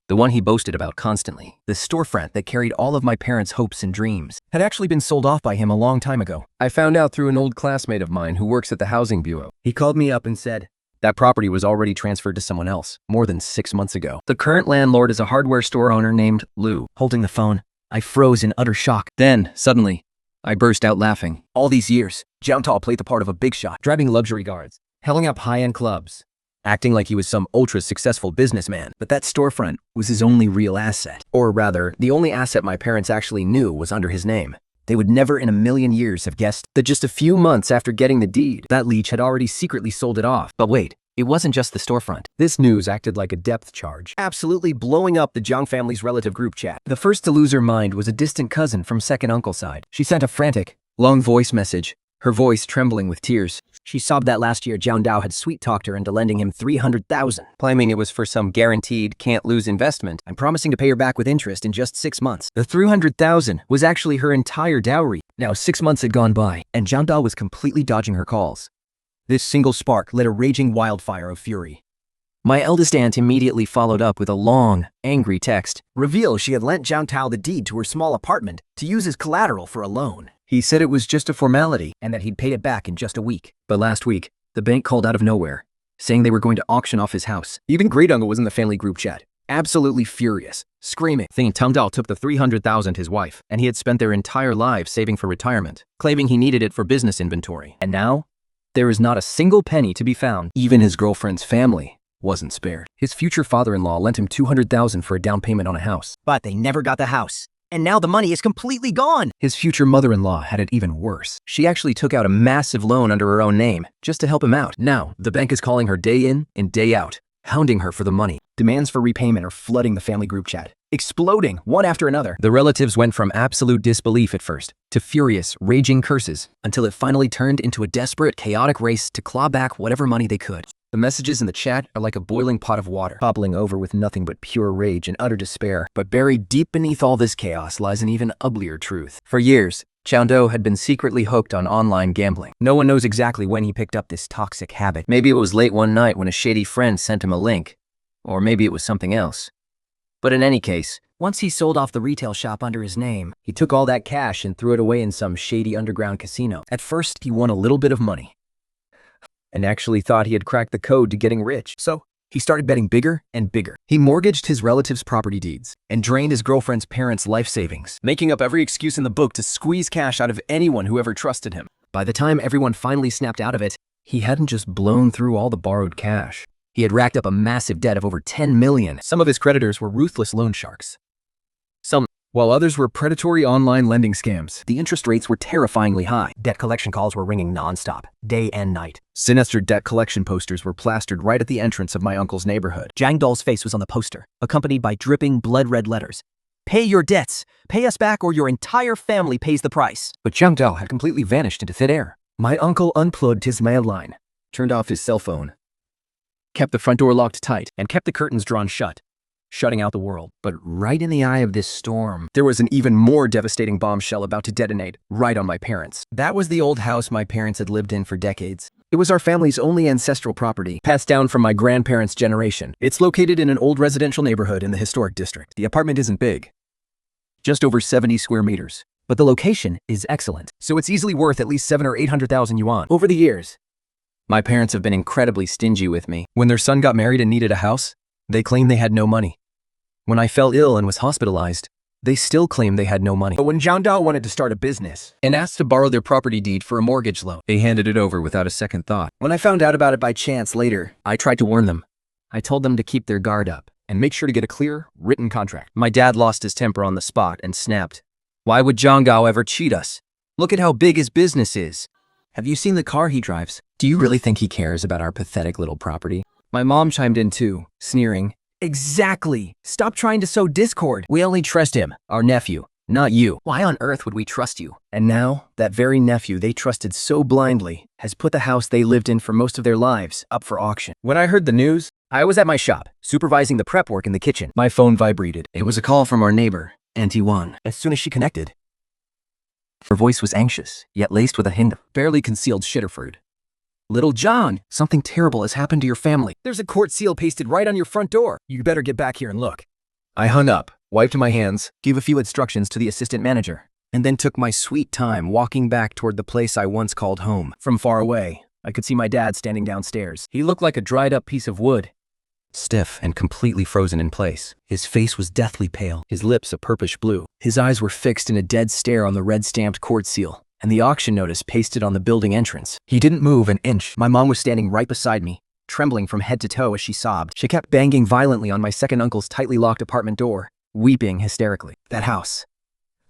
the one he boasted about constantly, the storefront that carried all of my parents' hopes and dreams, Had actually been sold off by him a long time ago. I found out through an old classmate of mine who works at the housing bureau. he called me up and said, That property was already transferred to someone else, more than 6 months ago. the current landlord is a hardware store owner named Lu. holding the phone, I froze in utter shock. Then, suddenly, I burst out laughing. All these years, Zhang Dao played the part of a big shot, Driving luxury cars, helling up high-end clubs, acting like he was some ultra-successful businessman. but that storefront was his only real asset. Or rather, the only asset my parents actually knew was under his name. They would never in a million years have guessed that just a few months after getting the deed, that leech had already secretly sold it off. But wait, it wasn't just the storefront. This news acted like a depth charge, Absolutely blowing up the Zhang family's relative group chat. the first to lose her mind was a distant cousin from second uncle's side. She sent a frantic, long voice message, her voice trembling with tears, She sobbed that last year Zhang Dao had sweet-talked her into lending him $300,000. Claiming it was for some guaranteed can't-lose investment. I'm promising to pay her back with interest in just 6 months. The $300,000 was actually her entire dowry. Now 6 months had gone by, And Zhang Dao was completely dodging her calls. This single spark lit a raging wildfire of fury. My eldest aunt immediately followed up with a long, angry text. Reveal she had lent Zhang Tao the deed to her small apartment to use as collateral for a loan, he said it was just a formality. and that he'd paid it back in just a week. But last week, the bank called out of nowhere, saying they were going to auction off his house. Even Great Uncle was in the family group chat, absolutely furious, screaming, thinking Zhang Dao took the $300,000 his wife, and he had spent their entire lives saving for retirement, claiming he needed it for business inventory. And now, there is not a single penny to be found. Even his girlfriend's family wasn't spared. His future father-in-law lent him $200,000 for a down payment on a house. But they never got the house. And now the money is completely gone. His future mother-in-law had it even worse. She actually took out a massive loan under her own name just to help him out. Now, the bank is calling her day in and day out, hounding her for the money. Demands for repayment are flooding the family group chat, exploding one after another. The relatives went from absolute disbelief at first to furious, raging curses until it finally turned into a desperate, chaotic race to claw back whatever money they could. The messages in the chat are like a boiling pot of water, bubbling over with nothing but pure rage and utter despair. But buried deep beneath all this chaos lies an even uglier truth. For years, Zhang Dao had been secretly hooked on online gambling. No one knows exactly when he picked up this toxic habit. Maybe it was late one night when a shady friend sent him a link. Or maybe it was something else. But in any case, Once he sold off the retail shop under his name, He took all that cash and threw it away in some shady underground casino. At first, he won a little bit of money and actually thought he had cracked the code to getting rich. So he started betting bigger and bigger. He mortgaged his relatives' property deeds and drained his girlfriend's parents' life savings, making up every excuse in the book to squeeze cash out of anyone who ever trusted him. By the time everyone finally snapped out of it, he hadn't just blown through all the borrowed cash. He had racked up a massive debt of over $10 million. Some of his creditors were ruthless loan sharks, while others were predatory online lending scams. The interest rates were terrifyingly high. debt collection calls were ringing nonstop, day and night. Sinister debt collection posters were plastered right at the entrance of my uncle's neighborhood. Zhang Dao's face was on the poster, accompanied by dripping blood-red letters. Pay your debts. Pay us back or your entire family pays the price. But Zhang Dao had completely vanished into thin air. My uncle unplugged his mail line, turned off his cell phone, kept the front door locked tight, And kept the curtains drawn shut, shutting out the world. but right in the eye of this storm, there was an even more devastating bombshell about to detonate right on my parents. That was the old house my parents had lived in for decades. It was our family's only ancestral property, passed down from my grandparents' generation. It's located in an old residential neighborhood in the historic district. The apartment isn't big, just over 70 square meters, but the location is excellent, so it's easily worth at least 700,000 or 800,000 yuan. Over the years, My parents have been incredibly stingy with me. When their son got married and needed a house, they claimed they had no money. When I fell ill and was hospitalized, they still claimed they had no money. But when Zhang Dao wanted to start a business And asked to borrow their property deed for a mortgage loan, they handed it over without a second thought. when I found out about it by chance later, I tried to warn them I told them to keep their guard up. and make sure to get a clear, written contract. My dad lost his temper on the spot and snapped. Why would Zhang Gao ever cheat us? Look at how big his business is. Have you seen the car he drives? Do you really think he cares about our pathetic little property? My mom chimed in too, sneering. Exactly. Stop trying to sow discord. We only trust him, our nephew, not you. Why on earth would we trust you? And now, that very nephew they trusted so blindly has put the house they lived in for most of their lives up for auction. When I heard the news, I was at my shop, supervising the prep work in the kitchen. my phone vibrated. It was a call from our neighbor, Auntie Wan. As soon as she connected, Her voice was anxious, yet laced with a hint of Barely concealed shitterfruit. Little John, something terrible has happened to your family. There's a court seal pasted right on your front door. You better get back here and look. I hung up, wiped my hands, Gave a few instructions to the assistant manager, and then took my sweet time walking back toward the place I once called home. From far away, I could see my dad standing downstairs. He looked like a dried up piece of wood, stiff and completely frozen in place. His face was deathly pale, his lips a purplish blue. His eyes were fixed in a dead stare on the red stamped court seal and the auction notice pasted on the building entrance. He didn't move an inch. My mom was standing right beside me, trembling from head to toe as she sobbed. She kept banging violently on my second uncle's tightly locked apartment door, weeping hysterically. That house,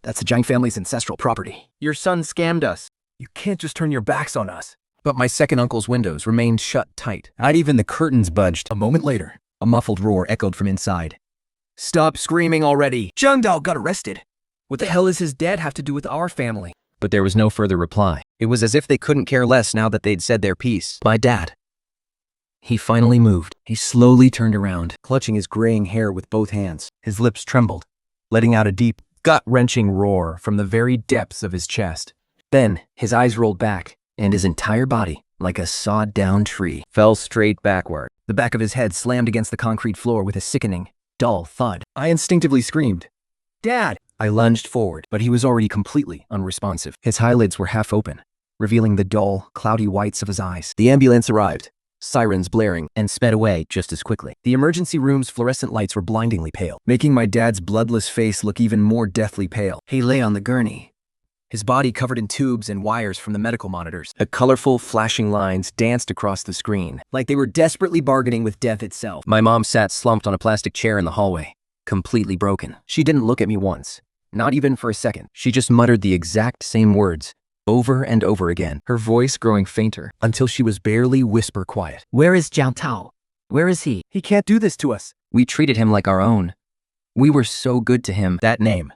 that's the Jiang family's ancestral property. Your son scammed us. You can't just turn your backs on us. But my second uncle's windows remained shut tight. Not even the curtains budged. A moment later, a muffled roar echoed from inside. stop screaming already. Zhang Dao got arrested. What the hell does his dad have to do with our family? But there was no further reply. It was as if they couldn't care less now that they'd said their piece. My dad. He finally moved. He slowly turned around, clutching his graying hair with both hands. His lips trembled, letting out a deep, gut-wrenching roar from the very depths of his chest. Then, his eyes rolled back, and his entire body, like a sawed-down tree, fell straight backward. The back of his head slammed against the concrete floor with a sickening, dull thud. I instinctively screamed, "Dad!" I lunged forward, but he was already completely unresponsive. His eyelids were half open, revealing the dull, cloudy whites of his eyes. The ambulance arrived, sirens blaring, and sped away just as quickly. The emergency room's fluorescent lights were blindingly pale, making my dad's bloodless face look even more deathly pale. He lay on the gurney, his body covered in tubes and wires from the medical monitors. The colorful, flashing lines danced across the screen, like they were desperately bargaining with death itself. My mom sat slumped on a plastic chair in the hallway, completely broken. She didn't look at me once, not even for a second. She just muttered the exact same words, over and over again, her voice growing fainter until she was barely whisper quiet. where is Jiang Tao? Where is he? He can't do this to us. We treated him like our own. We were so good to him. That name.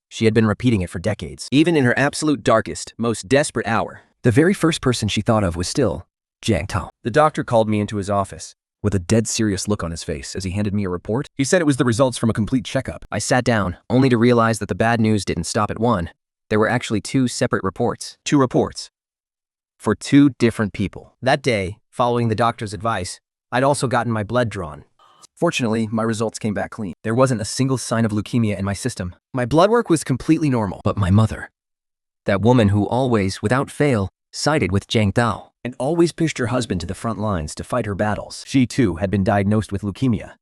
She had been repeating it for decades. Even in her absolute darkest, most desperate hour, the very first person she thought of was still Jiang Tao. The doctor called me into his office with a dead serious look on his face as he handed me a report. He said it was the results from a complete checkup. I sat down, only to realize that the bad news didn't stop at one. There were actually two separate reports. Two reports. For two different people. That day, following the doctor's advice, I'd also gotten my blood drawn. Fortunately, my results came back clean. There wasn't a single sign of leukemia in my system. My blood work was completely normal. But my mother, that woman who always, without fail, sided with Jiang Dao and always pushed her husband to the front lines to fight her battles. She too had been diagnosed with leukemia.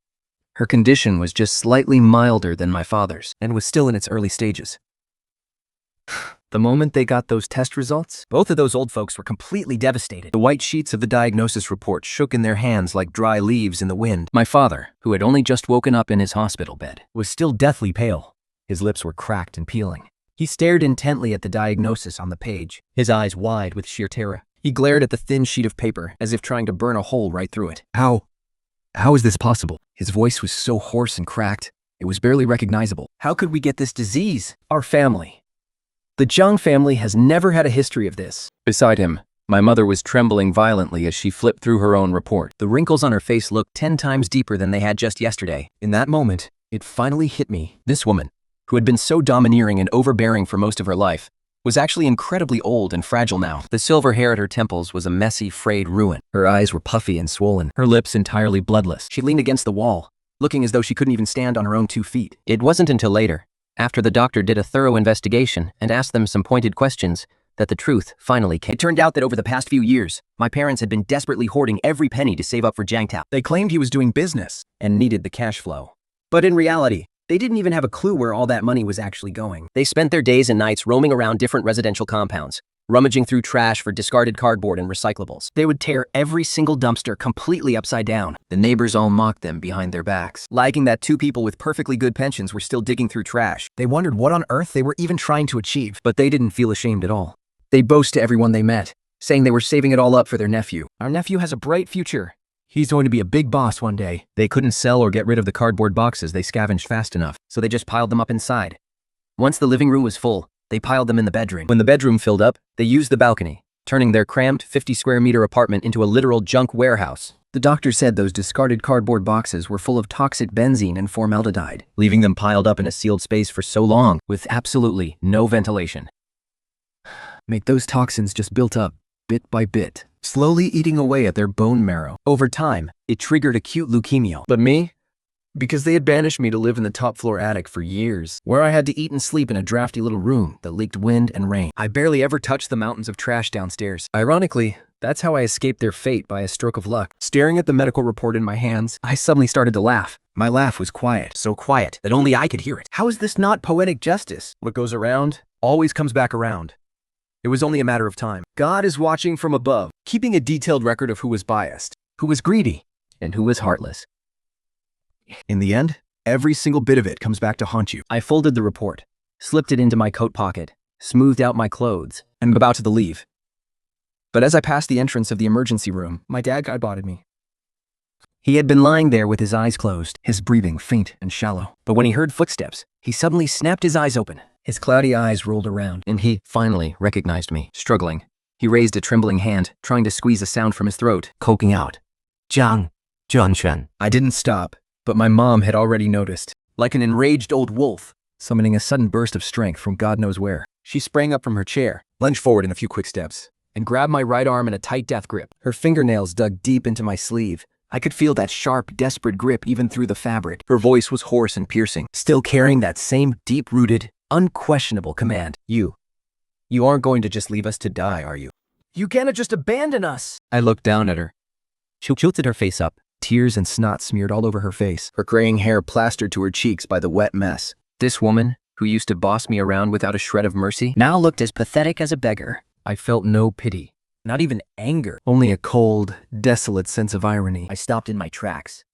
Her condition was just slightly milder than my father's and was still in its early stages. The moment they got those test results, both of those old folks were completely devastated. The white sheets of the diagnosis report shook in their hands like dry leaves in the wind. My father, who had only just woken up in his hospital bed, was still deathly pale. His lips were cracked and peeling. He stared intently at the diagnosis on the page, his eyes wide with sheer terror. He glared at the thin sheet of paper as if trying to burn a hole right through it. How is this possible? His voice was so hoarse and cracked, it was barely recognizable. How could we get this disease? Our family. The Jiang family has never had a history of this. Beside him, my mother was trembling violently as she flipped through her own report. The wrinkles on her face looked 10 times deeper than they had just yesterday. In that moment, it finally hit me. This woman, who had been so domineering and overbearing for most of her life, was actually incredibly old and fragile now. The silver hair at her temples was a messy, frayed ruin. Her eyes were puffy and swollen, her lips entirely bloodless. She leaned against the wall, looking as though she couldn't even stand on her own 2 feet. It wasn't until later, after the doctor did a thorough investigation and asked them some pointed questions, that the truth finally came. It turned out that over the past few years, my parents had been desperately hoarding every penny to save up for Jiangtao They claimed he was doing business. and needed the cash flow. But in reality, they didn't even have a clue where all that money was actually going. They spent their days and nights roaming around different residential compounds, rummaging through trash for discarded cardboard and recyclables. They would tear every single dumpster completely upside down. The neighbors all mocked them behind their backs, liking that two people with perfectly good pensions were still digging through trash. They wondered what on earth they were even trying to achieve. But they didn't feel ashamed at all. They'd boast to everyone they met, saying they were saving it all up for their nephew. Our nephew has a bright future. He's going to be a big boss one day. They couldn't sell or get rid of the cardboard boxes they scavenged fast enough, so they just piled them up inside. Once the living room was full, they piled them in the bedroom. When the bedroom filled up, they used the balcony, turning their cramped 50-square-meter apartment into a literal junk warehouse. The doctor said those discarded cardboard boxes were full of toxic benzene and formaldehyde, leaving them piled up in a sealed space for so long, with absolutely no ventilation. Mate, those toxins just built up, bit by bit, slowly eating away at their bone marrow. Over time, it triggered acute leukemia. But me? Because they had banished me to live in the top-floor attic for years, where I had to eat and sleep in a drafty little room that leaked wind and rain. I barely ever touched the mountains of trash downstairs. Ironically, that's how I escaped their fate by a stroke of luck. Staring at the medical report in my hands, I suddenly started to laugh. My laugh was quiet. So quiet that only I could hear it. How is this not poetic justice? What goes around always comes back around. It was only a matter of time. God is watching from above, keeping a detailed record of who was biased, who was greedy, And who was heartless. in the end, every single bit of it comes back to haunt you. I folded the report, slipped it into my coat pocket, smoothed out my clothes, And about to leave. But as I passed the entrance of the emergency room, my dad spotted me. He had been lying there with his eyes closed, His breathing faint and shallow. but when he heard footsteps, he suddenly snapped his eyes open, His cloudy eyes rolled around. and he finally recognized me. Struggling, he raised a trembling hand, trying to squeeze a sound from his throat, croaking out, "Jiang Juanshuan." I didn't stop, but my mom had already noticed. Like an enraged old wolf, Summoning a sudden burst of strength from God knows where, she sprang up from her chair, lunged forward in a few quick steps, and grabbed my right arm in a tight death grip. Her fingernails dug deep into my sleeve. I could feel that sharp, desperate grip even through the fabric. Her voice was hoarse and piercing, still carrying that same deep-rooted, unquestionable command. You aren't going to just leave us to die, are you? You cannot just abandon us. I looked down at her. she tilted her face up. Tears and snot smeared all over her face, her graying hair plastered to her cheeks by the wet mess. This woman, who used to boss me around without a shred of mercy, now looked as pathetic as a beggar. I felt no pity, not even anger, only a cold, desolate sense of irony. I stopped in my tracks.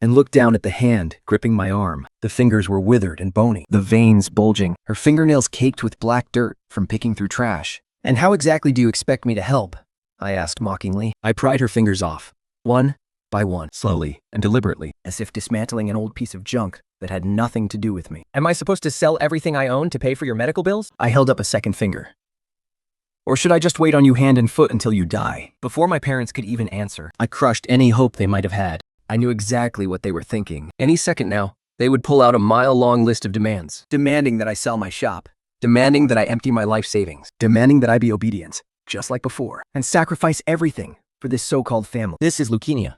And looked down at the hand gripping my arm. The fingers were withered and bony, the veins bulging, her fingernails caked with black dirt from picking through trash. And how exactly do you expect me to help? I asked mockingly. I pried her fingers off, one by one, slowly and deliberately, as if dismantling an old piece of junk that had nothing to do with me. Am I supposed to sell everything I own to pay for your medical bills? I held up a second finger. Or should I just wait on you hand and foot until you die? Before my parents could even answer, I crushed any hope they might have had. I knew exactly what they were thinking. Any second now, they would pull out a mile-long list of demands, demanding that I sell my shop, demanding that I empty my life savings, demanding that I be obedient, just like before, and sacrifice everything for this so-called family. This is leukemia.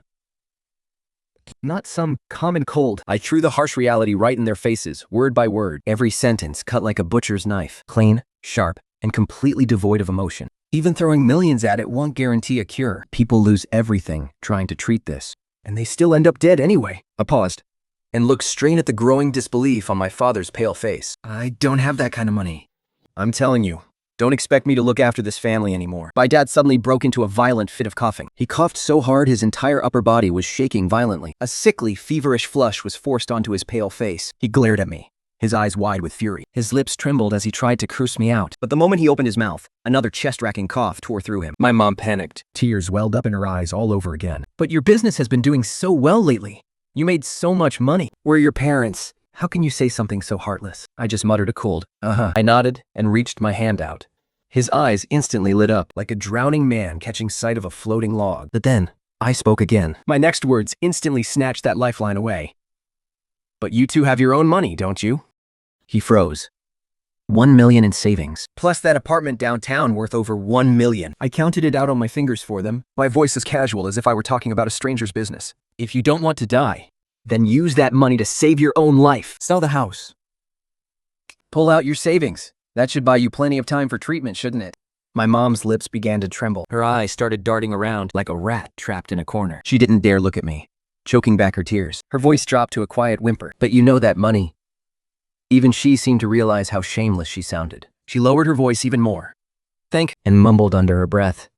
Not some common cold. I threw the harsh reality right in their faces, word by word, every sentence cut like a butcher's knife, clean, sharp, and completely devoid of emotion. Even throwing millions at it won't guarantee a cure. People lose everything trying to treat this, and they still end up dead anyway. I paused and looked straight at the growing disbelief on my father's pale face. I don't have that kind of money. I'm telling you, don't expect me to look after this family anymore. My dad suddenly broke into a violent fit of coughing. He coughed so hard his entire upper body was shaking violently. A sickly, feverish flush was forced onto his pale face. He glared at me, his eyes wide with fury. His lips trembled as he tried to curse me out. But the moment he opened his mouth, another chest-racking cough tore through him. My mom panicked. Tears welled up in her eyes all over again. But your business has been doing so well lately. You made so much money. We're your parents. How can you say something so heartless? I just muttered a cold, I nodded and reached my hand out. His eyes instantly lit up, like a drowning man catching sight of a floating log. But then, I spoke again. My next words instantly snatched that lifeline away. But you two have your own money, don't you? He froze. 1 million in savings. Plus that apartment downtown worth over 1 million. I counted it out on my fingers for them, my voice as casual as if I were talking about a stranger's business. If you don't want to die, then use that money to save your own life. Sell the house. Pull out your savings. That should buy you plenty of time for treatment, shouldn't it? My mom's lips began to tremble. Her eyes started darting around like a rat trapped in a corner. She didn't dare look at me, choking back her tears. Her voice dropped to a quiet whimper. But you know that money. Even she seemed to realize how shameless she sounded. She lowered her voice even more. And mumbled under her breath.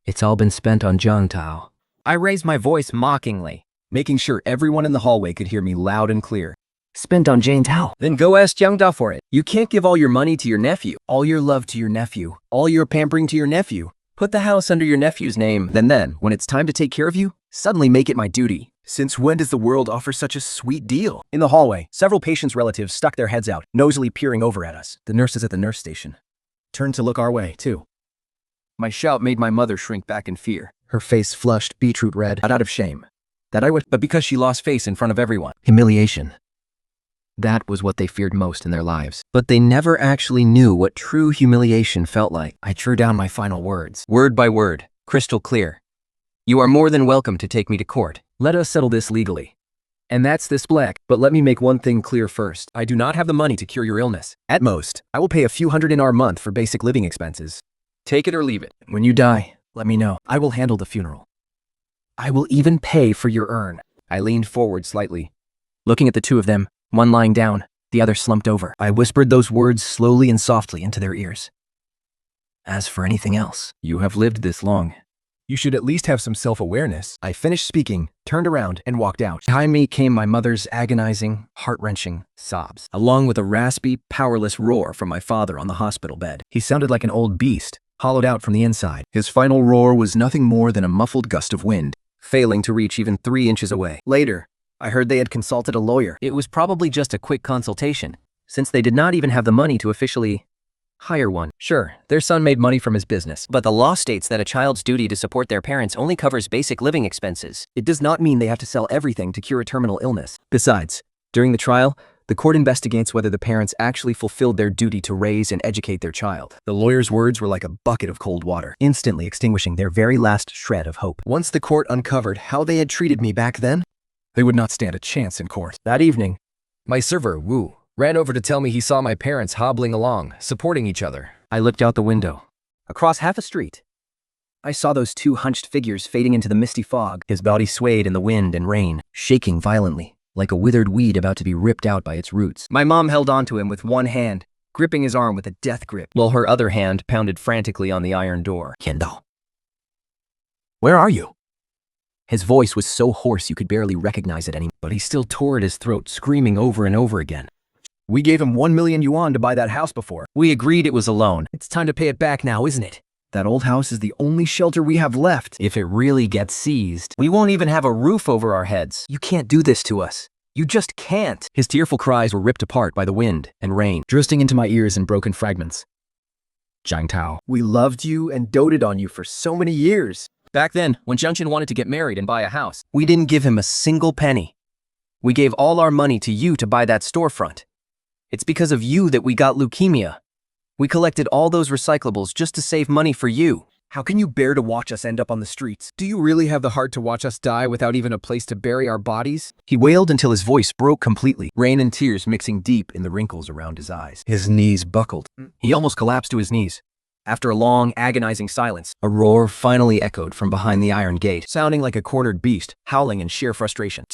It's all been spent on Jiang Tao. I raised my voice mockingly, making sure everyone in the hallway could hear me loud and clear. Spent on Jiang Tao. Then go ask Jiang Tao for it. You can't give all your money to your nephew, all your love to your nephew, all your pampering to your nephew. Put the house under your nephew's name. Then, when it's time to take care of you, suddenly make it my duty. Since when does the world offer such a sweet deal? In the hallway, several patients' relatives stuck their heads out, nosily peering over at us. The nurses at the nurse station turned to look our way, too. My shout made my mother shrink back in fear. Her face flushed beetroot red, not out of shame. But because she lost face in front of everyone. Humiliation. That was what they feared most in their lives. But they never actually knew what true humiliation felt like. I drew down my final words, word by word, crystal clear. You are more than welcome to take me to court. Let us settle this legally. And that's this black. But let me make one thing clear first. I do not have the money to cure your illness. At most, I will pay a few hundred in our month for basic living expenses. Take it or leave it. When you die, let me know. I will handle the funeral. I will even pay for your urn. I leaned forward slightly, looking at the two of them, one lying down, the other slumped over. I whispered those words slowly and softly into their ears. As for anything else, you have lived this long. You should at least have some self-awareness. I finished speaking, turned around, and walked out. Behind me came my mother's agonizing, heart-wrenching sobs, along with a raspy, powerless roar from my father on the hospital bed. He sounded like an old beast, hollowed out from the inside. His final roar was nothing more than a muffled gust of wind, failing to reach even 3 inches away. Later, I heard they had consulted a lawyer. It was probably just a quick consultation, since they did not even have the money to officially hire one. Sure, their son made money from his business, but the law states that a child's duty to support their parents only covers basic living expenses. It does not mean they have to sell everything to cure a terminal illness. Besides, during the trial, the court investigates whether the parents actually fulfilled their duty to raise and educate their child. The lawyer's words were like a bucket of cold water, instantly extinguishing their very last shred of hope. Once the court uncovered how they had treated me back then, they would not stand a chance in court. That evening, my server, Wu, ran over to tell me he saw my parents hobbling along, supporting each other. I looked out the window. Across half a street, I saw those two hunched figures fading into the misty fog. His body swayed in the wind and rain, shaking violently, like a withered weed about to be ripped out by its roots. My mom held onto him with one hand, gripping his arm with a death grip, while her other hand pounded frantically on the iron door. Kendall, where are you? His voice was so hoarse you could barely recognize it anymore, but he still tore at his throat, screaming over and over again. We gave him 1 million yuan to buy that house before. We agreed it was a loan. It's time to pay it back now, isn't it? That old house is the only shelter we have left. If it really gets seized, we won't even have a roof over our heads. You can't do this to us. You just can't. His tearful cries were ripped apart by the wind and rain, drifting into my ears in broken fragments. Jiang Tao, we loved you and doted on you for so many years. Back then, when Jiangchen wanted to get married and buy a house, we didn't give him a single penny. We gave all our money to you to buy that storefront. It's because of you that we got leukemia. We collected all those recyclables just to save money for you. How can you bear to watch us end up on the streets? Do you really have the heart to watch us die without even a place to bury our bodies? He wailed until his voice broke completely, rain and tears mixing deep in the wrinkles around his eyes. His knees buckled. He almost collapsed to his knees. After a long, agonizing silence, a roar finally echoed from behind the iron gate, sounding like a cornered beast, howling in sheer frustration.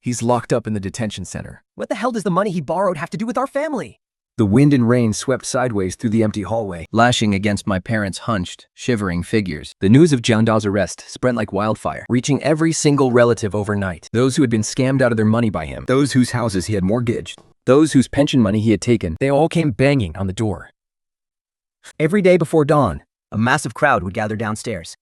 He's locked up in the detention center. What the hell does the money he borrowed have to do with our family? The wind and rain swept sideways through the empty hallway, lashing against my parents' hunched, shivering figures. The news of Jiang Dao's arrest spread like wildfire, reaching every single relative overnight. Those who had been scammed out of their money by him, those whose houses he had mortgaged, those whose pension money he had taken, they all came banging on the door. Every day before dawn, a massive crowd would gather downstairs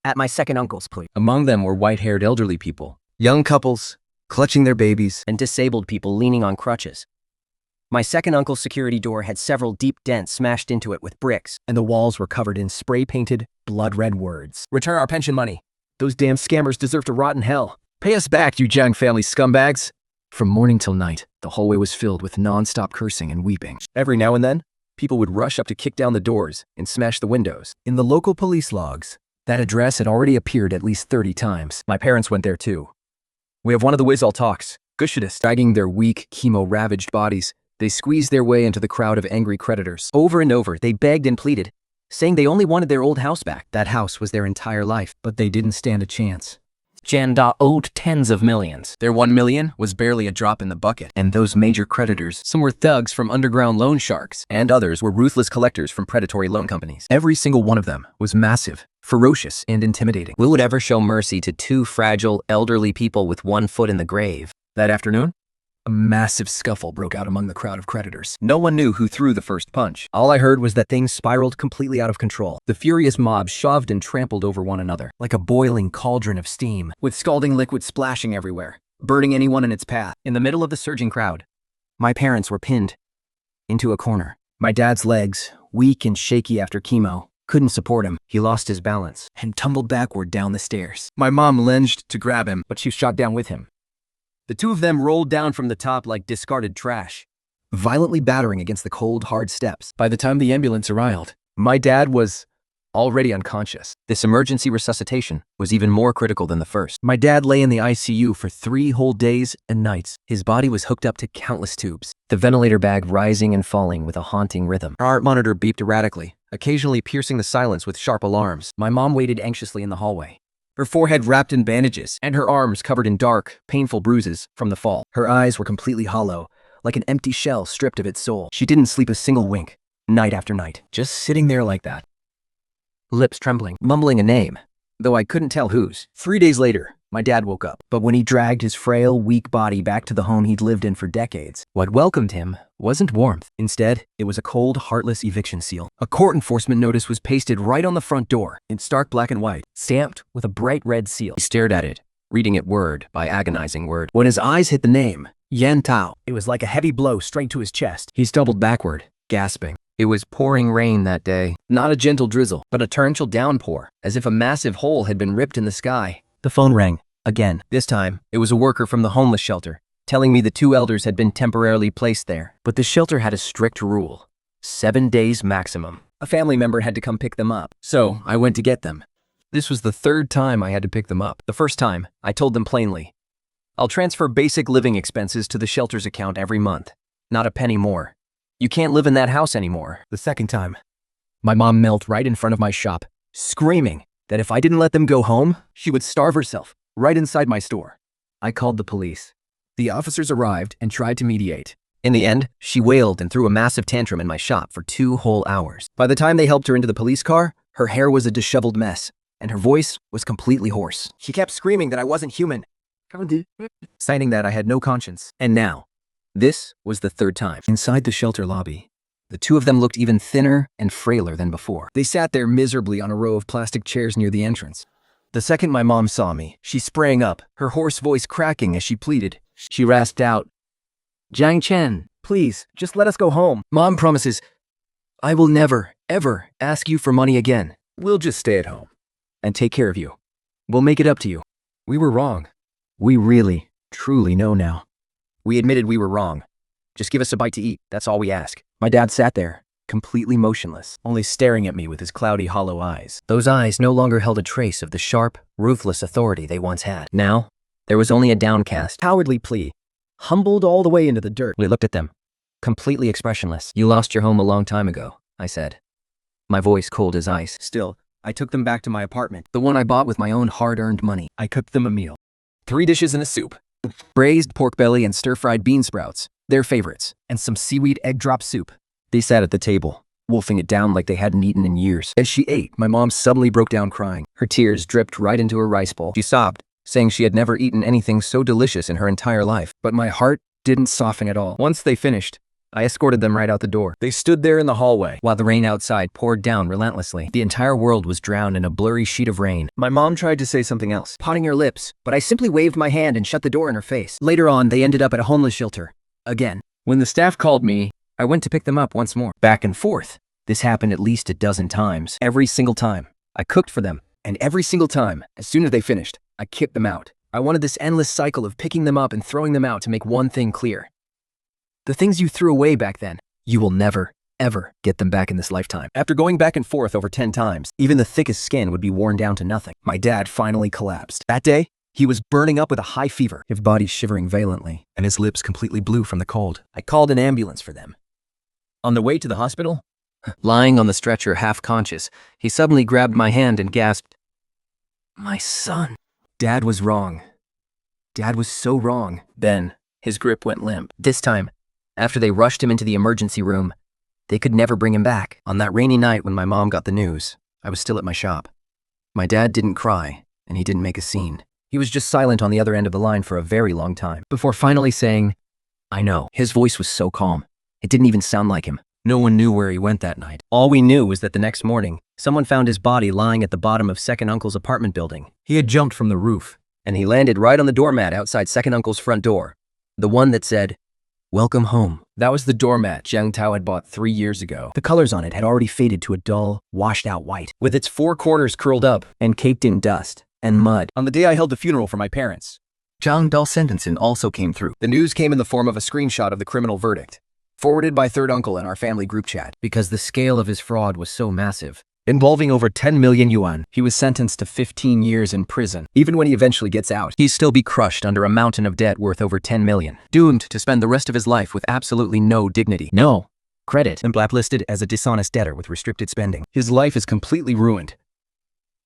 at my second uncle's place. Among them were white-haired elderly people, young couples, clutching their babies, and disabled people leaning on crutches. My second uncle's security door had several deep dents smashed into it with bricks, and the walls were covered in spray-painted, blood-red words. Return our pension money. Those damn scammers deserve to rot in hell. Pay us back, you Jiang family scumbags. From morning till night, the hallway was filled with non-stop cursing and weeping. Every now and then, people would rush up to kick down the doors and smash the windows. In the local police logs, that address had already appeared at least 30 times. My parents went there too. We have one of the Wizall talks, Gushidis, dragging their weak, chemo-ravaged bodies, They squeezed their way into the crowd of angry creditors. Over and over, they begged and pleaded, saying they only wanted their old house back. That house was their entire life, but they didn't stand a chance. Janda owed tens of millions. Their 1 million was barely a drop in the bucket. And those major creditors, some were thugs from underground loan sharks, and others were ruthless collectors from predatory loan companies. Every single one of them was massive, ferocious, and intimidating. Who would ever show mercy to two fragile, elderly people with one foot in the grave? That afternoon, a massive scuffle broke out among the crowd of creditors. No one knew who threw the first punch. All I heard was that things spiraled completely out of control. The furious mob shoved and trampled over one another, like a boiling cauldron of steam, with scalding liquid splashing everywhere, burning anyone in its path. In the middle of the surging crowd, my parents were pinned into a corner. My dad's legs, weak and shaky after chemo, couldn't support him. He lost his balance and tumbled backward down the stairs. My mom lunged to grab him, but she was shot down with him. The two of them rolled down from the top like discarded trash, violently battering against the cold, hard steps. By the time the ambulance arrived, my dad was already unconscious. This emergency resuscitation was even more critical than the first. My dad lay in the ICU for 3 whole days and nights. His body was hooked up to countless tubes, The ventilator bag rising and falling with a haunting rhythm. Our heart monitor beeped erratically, occasionally piercing the silence with sharp alarms. My mom waited anxiously in the hallway, her forehead wrapped in bandages and her arms covered in dark, painful bruises from the fall. Her eyes were completely hollow, like an empty shell stripped of its soul. She didn't sleep a single wink, night after night, just sitting there like that, lips trembling, mumbling a name, though I couldn't tell whose. 3 days later, my dad woke up, but when he dragged his frail, weak body back to the home he'd lived in for decades, what welcomed him wasn't warmth. Instead, it was a cold, heartless eviction seal. A court enforcement notice was pasted right on the front door, in stark black and white, stamped with a bright red seal. He stared at it, reading it word by agonizing word. When his eyes hit the name, Yan Tao, it was like a heavy blow straight to his chest. He stumbled backward, gasping. It was pouring rain that day. Not a gentle drizzle, but a torrential downpour, as if a massive hole had been ripped in the sky. The phone rang, again. This time, it was a worker from the homeless shelter, telling me the 2 elders had been temporarily placed there. But the shelter had a strict rule: 7 days maximum. A family member had to come pick them up, so I went to get them. This was the 3rd time I had to pick them up. The first time, I told them plainly, I'll transfer basic living expenses to the shelter's account every month, not a penny more. You can't live in that house anymore. The second time, my mom knelt right in front of my shop, screaming that if I didn't let them go home, she would starve herself right inside my store. I called the police. The officers arrived and tried to mediate. In the end, she wailed and threw a massive tantrum in my shop for 2 whole hours. By the time they helped her into the police car, her hair was a disheveled mess, and her voice was completely hoarse. She kept screaming that I wasn't human, citing that I had no conscience. And now, this was the 3rd time. Inside the shelter lobby, the 2 of them looked even thinner and frailer than before. They sat there miserably on a row of plastic chairs near the entrance. The second my mom saw me, she sprang up, her hoarse voice cracking as she pleaded. She rasped out, Jiang Chen, please, just let us go home. Mom promises, I will never, ever ask you for money again. We'll just stay at home and take care of you. We'll make it up to you. We were wrong. We really, truly know now. We admitted we were wrong. Just give us a bite to eat, that's all we ask. My dad sat there, completely motionless, only staring at me with his cloudy, hollow eyes. Those eyes no longer held a trace of the sharp, ruthless authority they once had. Now, there was only a downcast, cowardly plea, humbled all the way into the dirt. We looked at them, completely expressionless. You lost your home a long time ago, I said, my voice cold as ice. Still, I took them back to my apartment, the one I bought with my own hard-earned money. I cooked them a meal. 3 dishes and a soup. Braised pork belly and stir-fried bean sprouts, their favorites, and some seaweed egg drop soup. They sat at the table, wolfing it down like they hadn't eaten in years. As she ate, my mom suddenly broke down crying. Her tears dripped right into her rice bowl. She sobbed, saying she had never eaten anything so delicious in her entire life. But my heart didn't soften at all. Once they finished, I escorted them right out the door. They stood there in the hallway while the rain outside poured down relentlessly. The entire world was drowned in a blurry sheet of rain. My mom tried to say something else, potting her lips, but I simply waved my hand and shut the door in her face. Later on, they ended up at a homeless shelter. Again. When the staff called me, I went to pick them up once more. Back and forth. This happened at least a dozen times. Every single time, I cooked for them. And every single time, as soon as they finished, I kicked them out. I wanted this endless cycle of picking them up and throwing them out to make one thing clear. The things you threw away back then, you will never, ever get them back in this lifetime. After going back and forth over 10 times, even the thickest skin would be worn down to nothing. My dad finally collapsed. That day, He was burning up with a high fever, his body shivering violently, and his lips completely blue from the cold. I called an ambulance for them. On the way to the hospital, lying on the stretcher half-conscious, he suddenly grabbed my hand and gasped, "My son." Dad was wrong. Dad was so wrong. Then, his grip went limp. This time, after they rushed him into the emergency room, they could never bring him back. On that rainy night when my mom got the news, I was still at my shop. My dad didn't cry, and he didn't make a scene. He was just silent on the other end of the line for a very long time, before finally saying, "I know." His voice was so calm. It didn't even sound like him. No one knew where he went that night. All we knew was that the next morning, someone found his body lying at the bottom of Second Uncle's apartment building. He had jumped from the roof, and he landed right on the doormat outside Second Uncle's front door. The one that said, "Welcome home." That was the doormat Jiang Tao had bought 3 years ago. The colors on it had already faded to a dull, washed-out white, with its 4 corners curled up and caked in dust and mud. On the day I held the funeral for my parents, Jiang Dao's sentencing also came through. The news came in the form of a screenshot of the criminal verdict, forwarded by Third Uncle in our family group chat. Because the scale of his fraud was so massive, involving over 10 million yuan, he was sentenced to 15 years in prison. Even when he eventually gets out, he'd still be crushed under a mountain of debt worth over 10 million, doomed to spend the rest of his life with absolutely no dignity, no credit, and blacklisted as a dishonest debtor with restricted spending. His life is completely ruined.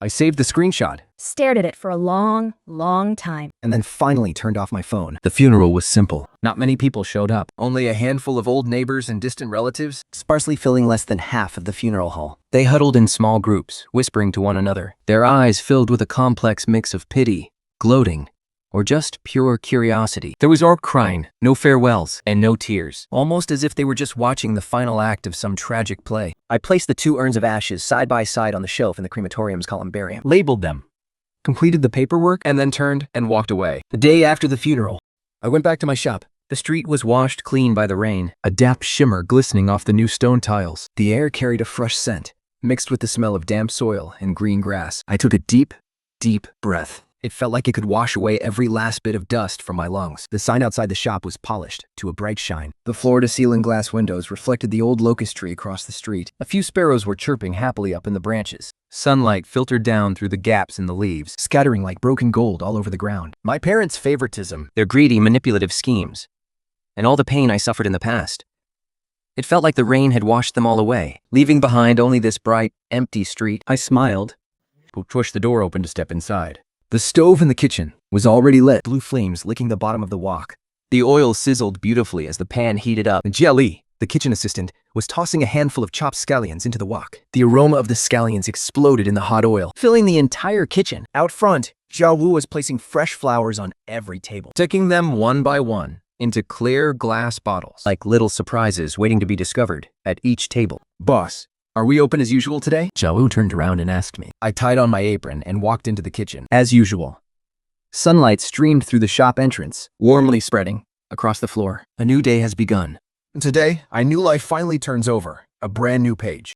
I saved the screenshot, Stared at it for a long, long time. and then finally turned off my phone. The funeral was simple. Not many people showed up. Only a handful of old neighbors and distant relatives, sparsely filling less than half of the funeral hall. They huddled in small groups, whispering to one another, their eyes filled with a complex mix of pity, gloating, or just pure curiosity. There was no crying, no farewells, and no tears, almost as if they were just watching the final act of some tragic play. I placed the 2 urns of ashes side by side on the shelf in the crematorium's columbarium, labeled them, completed the paperwork, and then turned and walked away. The day after the funeral, I went back to my shop. The street was washed clean by the rain, a damp shimmer glistening off the new stone tiles. The air carried a fresh scent, mixed with the smell of damp soil and green grass. I took a deep, deep breath. It felt like it could wash away every last bit of dust from my lungs. The sign outside the shop was polished to a bright shine. The floor-to-ceiling glass windows reflected the old locust tree across the street. A few sparrows were chirping happily up in the branches. Sunlight filtered down through the gaps in the leaves, scattering like broken gold all over the ground. My parents' favoritism, their greedy, manipulative schemes, and all the pain I suffered in the past. It felt like the rain had washed them all away, leaving behind only this bright, empty street. I smiled, pushed the door open to step inside. The stove in the kitchen was already lit, blue flames licking the bottom of the wok. The oil sizzled beautifully as the pan heated up. Jia Li, the kitchen assistant, was tossing a handful of chopped scallions into the wok. The aroma of the scallions exploded in the hot oil, filling the entire kitchen. Out front, Zhao Wu was placing fresh flowers on every table, taking them one by one into clear glass bottles, like little surprises waiting to be discovered at each table. "Boss, are we open as usual today?" Zhao Wu turned around and asked me. I tied on my apron and walked into the kitchen. As usual, sunlight streamed through the shop entrance, warmly spreading across the floor. A new day has begun. Today, a new life finally turns over, a brand new page.